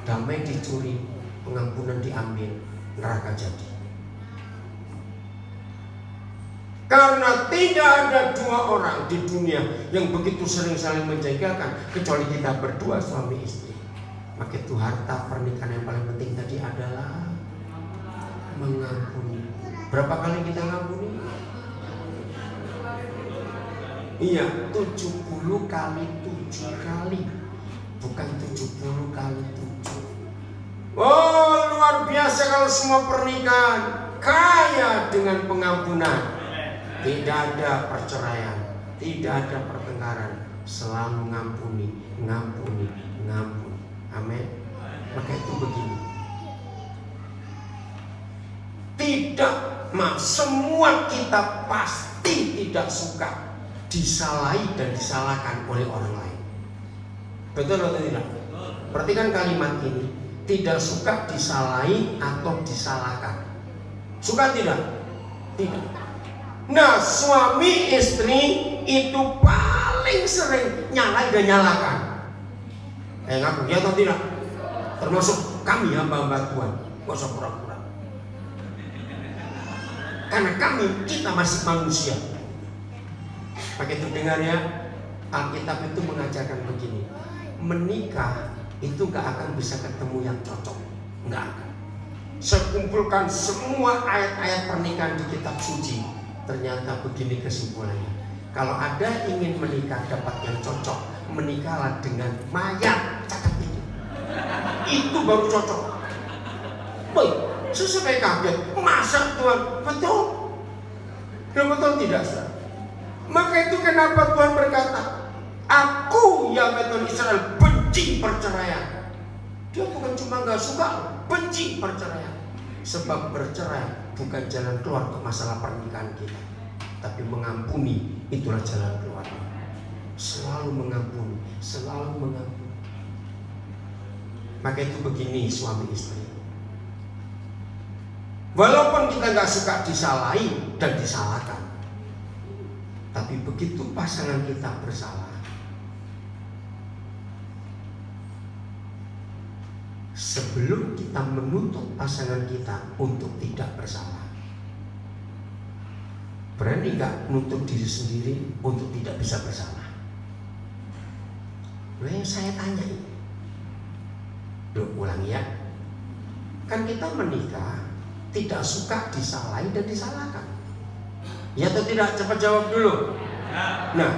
Damai dicuri, pengampunan diambil, neraka jadi. Karena tidak ada dua orang di dunia yang begitu sering saling menjengkelkan kecuali kita berdua suami istri. Maka itu harta pernikahan yang paling penting tadi adalah mengampuni. Berapa kali kita ngampuni? Iya, 70 kali 7 kali. Bukan 70 kali 7. Oh, luar biasa kalau semua pernikahan kaya dengan pengampunan. Tidak ada perceraian, tidak ada pertengkaran, selalu ngampuni, ngampuni, ngampuni. Amin. Maka itu begini. Tidak, semua kita pasti tidak suka disalahi dan disalahkan oleh orang lain. Betul atau tidak? Perhatikan kalimat ini. Tidak suka disalahi atau disalahkan. Suka tidak? Tidak. Nah, suami istri itu paling sering nyalain dan nyalakan. Ngaku ya atau tidak? termasuk kami hamba-hamba Tuhan. Gak usah pura-pura. Karena kita masih manusia. Maka itu dengar ya, Alkitab itu mengajarkan begini, menikah itu gak akan bisa ketemu yang cocok, gak akan. Saya kumpulkan semua ayat-ayat pernikahan di kitab suci, ternyata begini kesimpulannya. Kalau ada ingin menikah dapat yang cocok, menikahlah dengan mayat cacat itu. Itu baru cocok. Baik, saya sampai kaget. Masa Tuhan? Betul? Betul tidak, saudara? Maka itu kenapa Tuhan berkata, aku yang Betul Israel benci perceraian. Dia bukan cuma gak suka, benci perceraian. Sebab bercerai bukan jalan keluar untuk masalah pernikahan kita, tapi mengampuni itulah jalan keluarnya. Selalu mengampuni, selalu mengampuni. Maka itu begini suami istri. Walaupun kita gak suka disalahi dan disalahkan, tapi begitu pasangan kita bersalah, sebelum kita menuntut pasangan kita untuk tidak bersalah, berani gak menuntut diri sendiri untuk tidak bisa bersalah? Saya tanya ini. Ulangi ya. Kan kita menikah tidak suka disalahi dan disalahkan. Ya atau tidak? Cepat jawab dulu. Nah,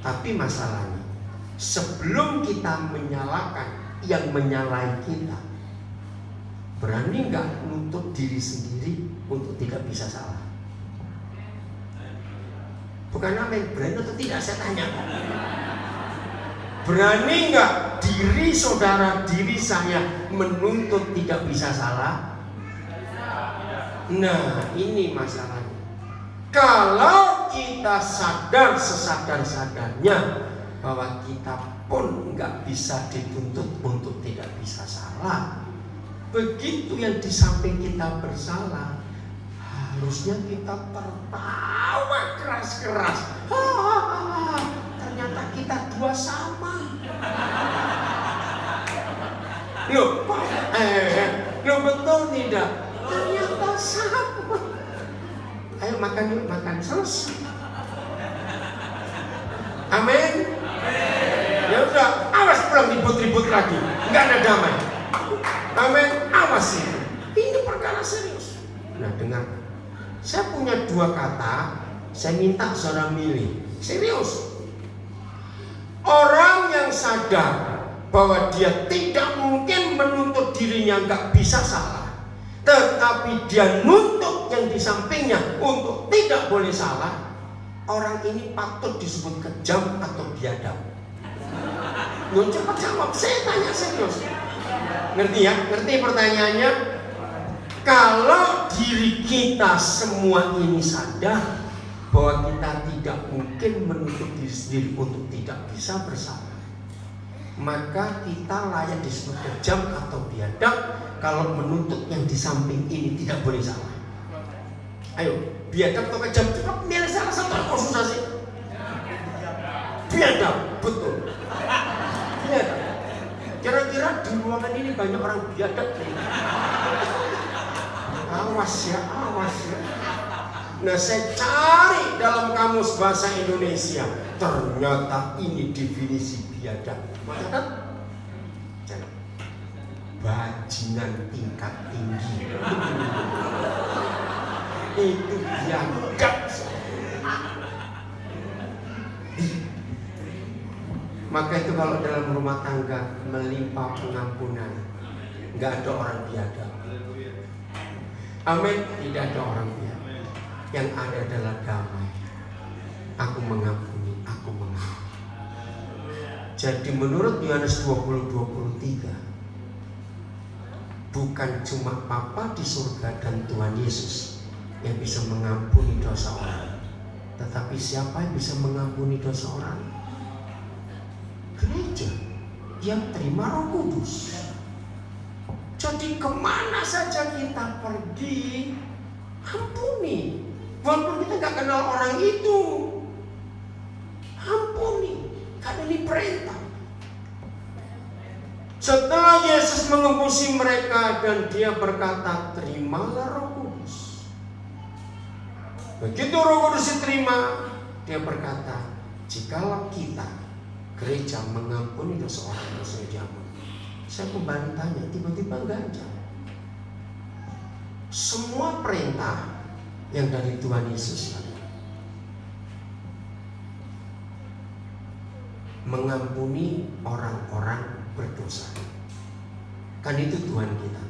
tapi masalahnya, sebelum kita menyalahkan yang menyalahi kita, berani nggak nuntut diri sendiri untuk tidak bisa salah? Bukan amin, berani atau tidak saya tanya. Berani nggak diri saudara, diri saya menuntut tidak bisa salah? Nah, ini masalahnya. Kalau kita sadar sesadar-sadarnya bahwa kita pun nggak bisa dituntut untuk tidak bisa salah, begitu yang di samping kita bersalah, harusnya kita tertawa keras-keras. Ternyata kita dua sama. Loh betul tidak? Ternyata sama. Ayo makan yuk, makan selesai. Amin. Ya udah, awas pulang ribut-ribut lagi, nggak ada damai. Amin, awas ini. Ini perkara serius. Nah dengar, saya punya dua kata, saya minta saudara milih. Serius. Orang yang sadar bahwa dia tidak mungkin menuntut dirinya nggak bisa salah, tetapi dia nuntut yang di sampingnya untuk tidak boleh salah, orang ini patut disebut kejam atau biadab. Loh cepat jawab, saya tanya serius. Ngerti ya? Ngerti pertanyaannya? Kalau diri kita semua ini sadar bahwa kita tidak mungkin menuntut diri sendiri untuk tidak bisa bersalah, maka kita layak disebut kejam atau biadab kalau menuntut yang di samping ini tidak boleh salah. Ayo, biadab atau kejam? Coba milih salah satu konsultasi. Biadab, betul. Biadab. Kira-kira di ruangan ini banyak orang biadab. Awas ya, awas ya. Nah saya cari dalam kamus bahasa Indonesia, ternyata ini definisi biadab. Maka bajingan tingkat tinggi. Itu biadab. Maka itu kalau dalam rumah tangga melimpah pengampunan, nggak ada orang biadab. Amin, tidak ada orang biadab. Yang ada adalah damai. Aku mengampuni, aku mengampuni. Jadi menurut Yohanes 20:23, bukan cuma Bapa di surga dan Tuhan Yesus yang bisa mengampuni dosa orang, tetapi siapa yang bisa mengampuni dosa orang? Gereja yang terima Roh Kudus. Jadi kemana saja kita pergi, ampuni. Walaupun kita gak kenal orang itu, ampuni. Karena ini perintah. Setelah Yesus Yesus mengembusi mereka dan dia berkata, terimalah Roh Kudus. Begitu Roh Kudus diterima, dia berkata, jikalau kita gereja mengampuni dosa orang, dosa diampuni. Saya kembali tanya, tiba-tiba ganjal. Semua perintah yang dari Tuhan Yesus adalah mengampuni orang-orang berdosa. Kan itu Tuhan kita.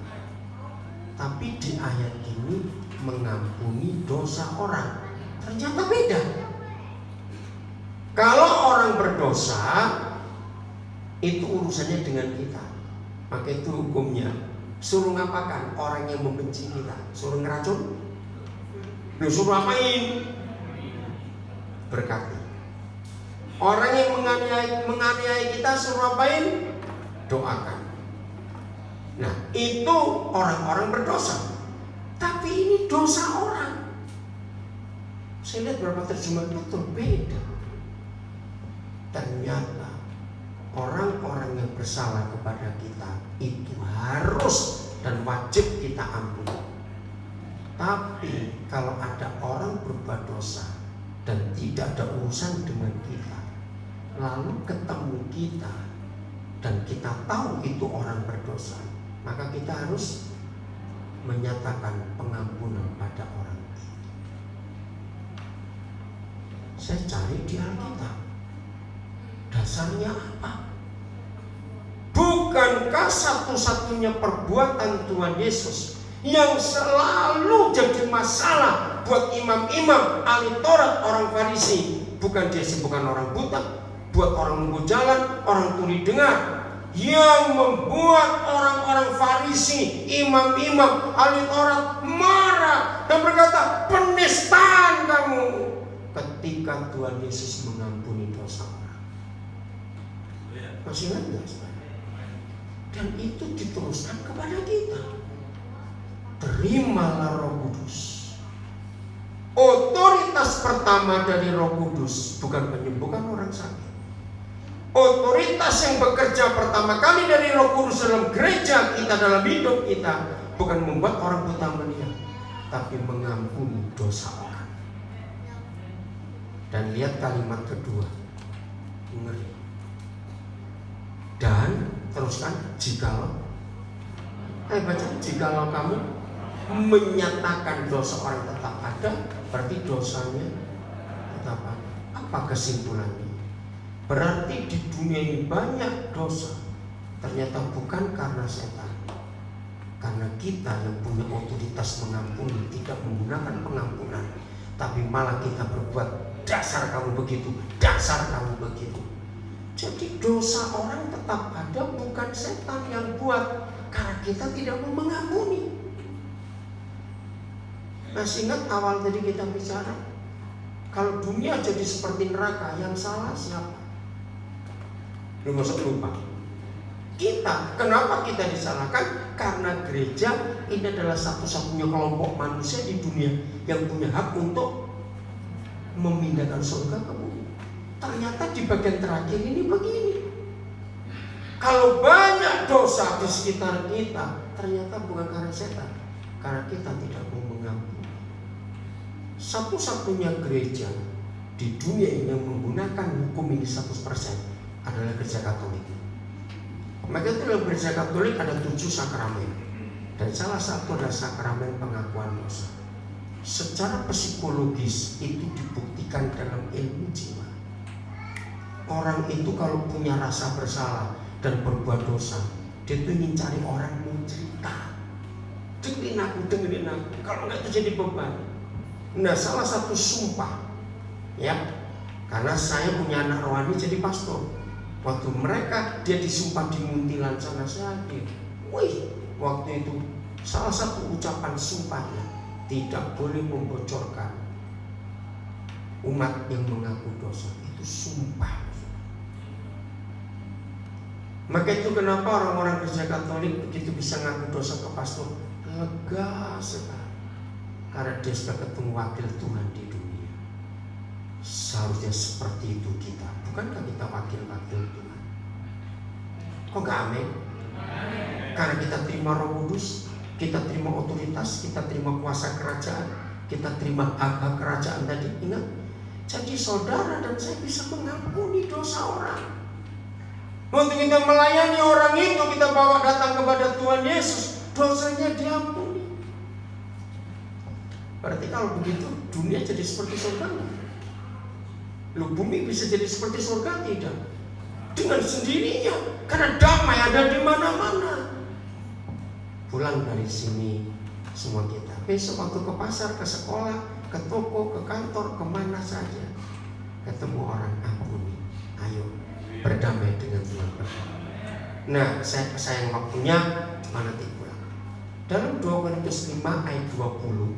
Tapi di ayat ini mengampuni dosa orang, ternyata beda. Kalau orang berdosa itu urusannya dengan kita, maka itu hukumnya. Suruh ngapakan orang yang membenci kita? Suruh ngeracun? Suruh apain? Berkati. Orang yang menganiaya kita suruh apain? Doakan. Nah, itu orang-orang berdosa. Tapi ini dosa orang. Saya lihat beberapa terjemahan itu beda. Ternyata orang-orang yang bersalah kepada kita itu harus dan wajib kita ampuni. Tapi kalau ada orang berbuat dosa dan tidak ada urusan dengan kita, lalu ketemu kita dan kita tahu itu orang berdosa, maka kita harus menyatakan pengampunan pada orang itu. Saya cari di Alkitab, dasarnya apa? Bukankah satu-satunya perbuatan Tuhan Yesus yang selalu jadi masalah buat imam-imam, ahli Taurat, orang Farisi? Bukan dia sembuhkan orang buta, buat orang lumpuh jalan, orang tuli dengar. Yang membuat orang-orang Farisi, imam-imam, ahli Taurat marah dan berkata, penistaan kamu, ketika Tuhan Yesus mengampuni dosa orang. Masih ingat nggak? Dan itu diteruskan kepada kita. Terimalah Roh Kudus. Otoritas pertama dari Roh Kudus bukan menyembuhkan orang sakit. Otoritas yang bekerja pertama kali dari Roh Kudus dalam gereja kita, dalam hidup kita, bukan membuat orang buta melihat, tapi mengampuni dosa orang. Dan lihat kalimat kedua, ngeri. Dan teruskan, jikalau kamu menyatakan dosa orang tetap ada, berarti dosanya tetap ada. Apa kesimpulannya? Berarti di dunia ini banyak dosa, ternyata bukan karena setan, karena kita yang punya otoritas mengampuni tidak menggunakan pengampunan, tapi malah kita berbuat dasar kamu begitu, dasar kamu begitu. Jadi dosa orang tetap ada, bukan setan yang buat, karena kita tidak mau mengampuni. Masih ingat awal tadi kita bicara, kalau dunia jadi seperti neraka, yang salah siapa? Lu nggak usah lupa. Kita, kenapa kita disalahkan? Karena gereja ini adalah satu-satunya kelompok manusia di dunia yang punya hak untuk memindahkan surga ke bumi. Ternyata di bagian terakhir ini begini. Kalau banyak dosa di sekitar kita, ternyata bukan karena setan, karena kita tidak mau mengampuni. Satu-satunya gereja di dunia ini yang menggunakan hukum ini 100% adalah gereja Katolik. Maka itu dalam gereja Katolik ada 7 sakramen, dan salah satu adalah sakramen pengakuan dosa. Secara psikologis itu dibuktikan dalam ilmu jiwa. Orang itu kalau punya rasa bersalah dan berbuat dosa, dia itu ingin cari orang yang cerita. Dengerin aku. Kalau enggak itu jadi beban. Nah, salah satu sumpah, ya, karena saya punya anak rohani jadi pastor. Waktu dia disumpah di Muntilan sana, saya hadir. Wih, waktu itu salah satu ucapan sumpahnya, tidak boleh membocorkan umat yang mengaku dosa. Itu sumpah. Maka itu kenapa orang-orang gereja Katolik begitu bisa ngaku dosa ke pastor, lega sekali, karena dia sudah ketemu wakil Tuhan di dunia. Seharusnya seperti itu kita. Bukankah kita wakil-wakil Tuhan? Kok gak amin? Karena kita terima Roh Kudus, kita terima otoritas, kita terima kuasa kerajaan, kita terima hak-hak kerajaan tadi. Ingat, jadi saudara dan saya bisa mengampuni dosa orang. Waktu kita melayani orang itu, kita bawa datang kepada Tuhan Yesus, dosanya diampuni. Berarti kalau begitu dunia jadi seperti surga. Loh, bumi bisa jadi seperti surga tidak? Dengan sendirinya, karena damai ada di mana-mana. Pulang dari sini semua kita, besok waktu ke pasar, ke sekolah, ke toko, ke kantor, kemana saja ketemu orang, ampuni, ayo berdamai dengan Tuhan. Nah, saya sayang waktunya, nanti pulang. Dalam 2 Korintus 5 ayat 20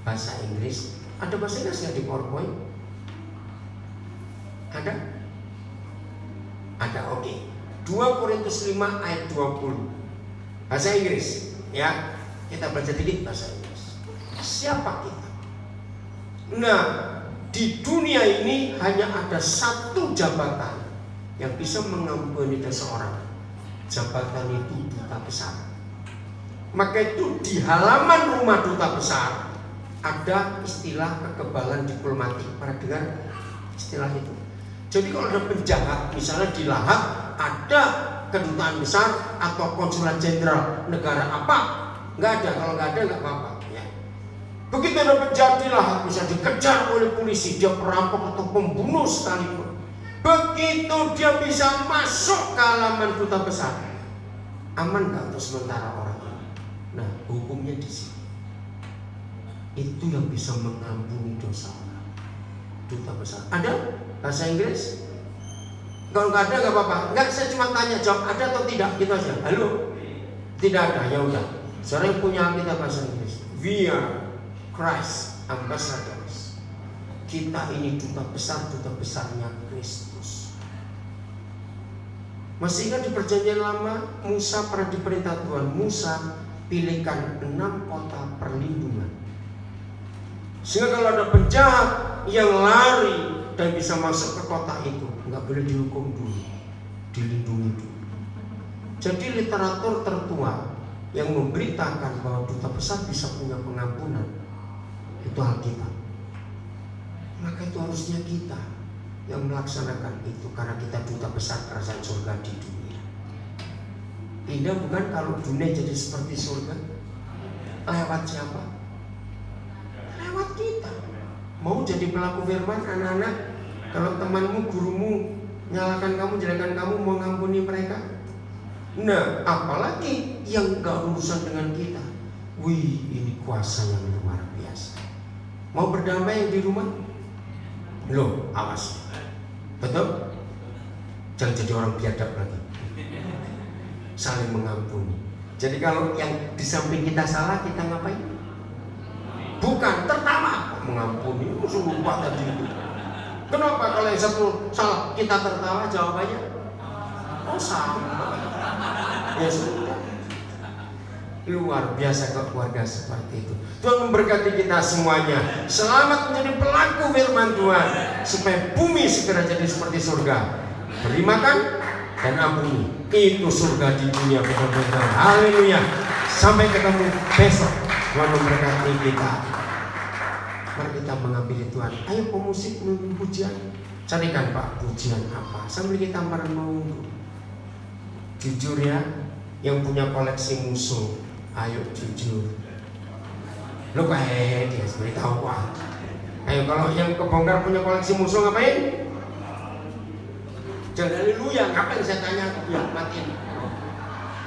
bahasa Inggris, ada bahasa Inggris nggak di PowerPoint? Ada? Ada, oke. 2 Korintus 5 ayat 20 bahasa Inggris, ya. Kita baca dikit bahasa Inggris. Siapa kita? Nah, di dunia ini hanya ada satu jabatan yang bisa mengampuni dosa orang. Jabatan itu duta besar. Maka itu di halaman rumah duta besar ada istilah kekebalan diplomatik. Pernah dengar istilah itu? Jadi kalau ada penjahat, misalnya di Lahat ada kedutaan besar atau konsulat jenderal negara apa, nggak ada. Kalau nggak ada nggak apa-apa. Ya. Begitu ada penjahat di Lahat, bisa dikejar oleh polisi, dia perampok atau pembunuh sekalipun. Begitu dia bisa masuk ke halaman duta besar, aman nggak untuk sementara orang ini? Nah, hukumnya di sini. Itu yang bisa mengampuni dosa orang. Duta besar. Ada bahasa Inggris? Kalau nggak ada nggak apa-apa. Nggak, saya cuma tanya, jawab ada atau tidak, gitu aja. Halo? Tidak ada, ya udah. Saudara yang punya kita bahasa Inggris. We are Christ ambassadors. Kita ini duta besarnya Kristus. Masih ingat di perjanjian lama, Musa pernah diperintah Tuhan, Musa pilihkan 6 kota perlindungan. Sehingga kalau ada penjahat yang lari dan bisa masuk ke kota itu, nggak boleh dihukum dulu, dilindungi dulu. Jadi literatur tertua yang memberitakan bahwa duta besar bisa punya pengampunan itu Alkitab. Maka itu harusnya kita yang melaksanakan itu, karena kita duta besar kerajaan surga di dunia. Indah bukan kalau dunia jadi seperti surga? Lewat siapa? Lewat kita. Mau jadi pelaku firman, anak-anak, kalau temanmu, gurumu nyalakan kamu, jelekan kamu, mau ngampuni mereka. Nah, apalagi yang gak urusan dengan kita. Wih, ini kuasa yang luar biasa. Mau berdamai di rumah? Loh, awas. Betul? Jangan jadi orang biadab lagi. Saling mengampuni. Jadi kalau yang di samping kita salah, kita ngapain? Bukan tertawa, mengampuni. Sungguh lupa tadi itu. Kenapa kalau yang satu salah kita tertawa? Jawabannya, oh sama. Ya sudah. Luar biasa keluarga seperti itu. Tuhan memberkati kita semuanya. Selamat menjadi pelaku firman Tuhan, supaya bumi segera jadi seperti surga. Beri makan dan ampuni. Itu surga di dunia, benar-benar. Haleluya. Sampai ketemu besok. Tuhan memberkati kita. Mari kita menghampiri Tuhan. Ayo pemusik menunggu pujian. Carikan Pak pujian apa sambil kita merenung. Jujur ya, yang punya koleksi musuh, ayo jujur. Lo kayak dia beritahu Pak. Ayo, kalau yang kebongkar punya koleksi musuh ngapain? Jangan haleluya, ngapain saya tanya? Ya matiin.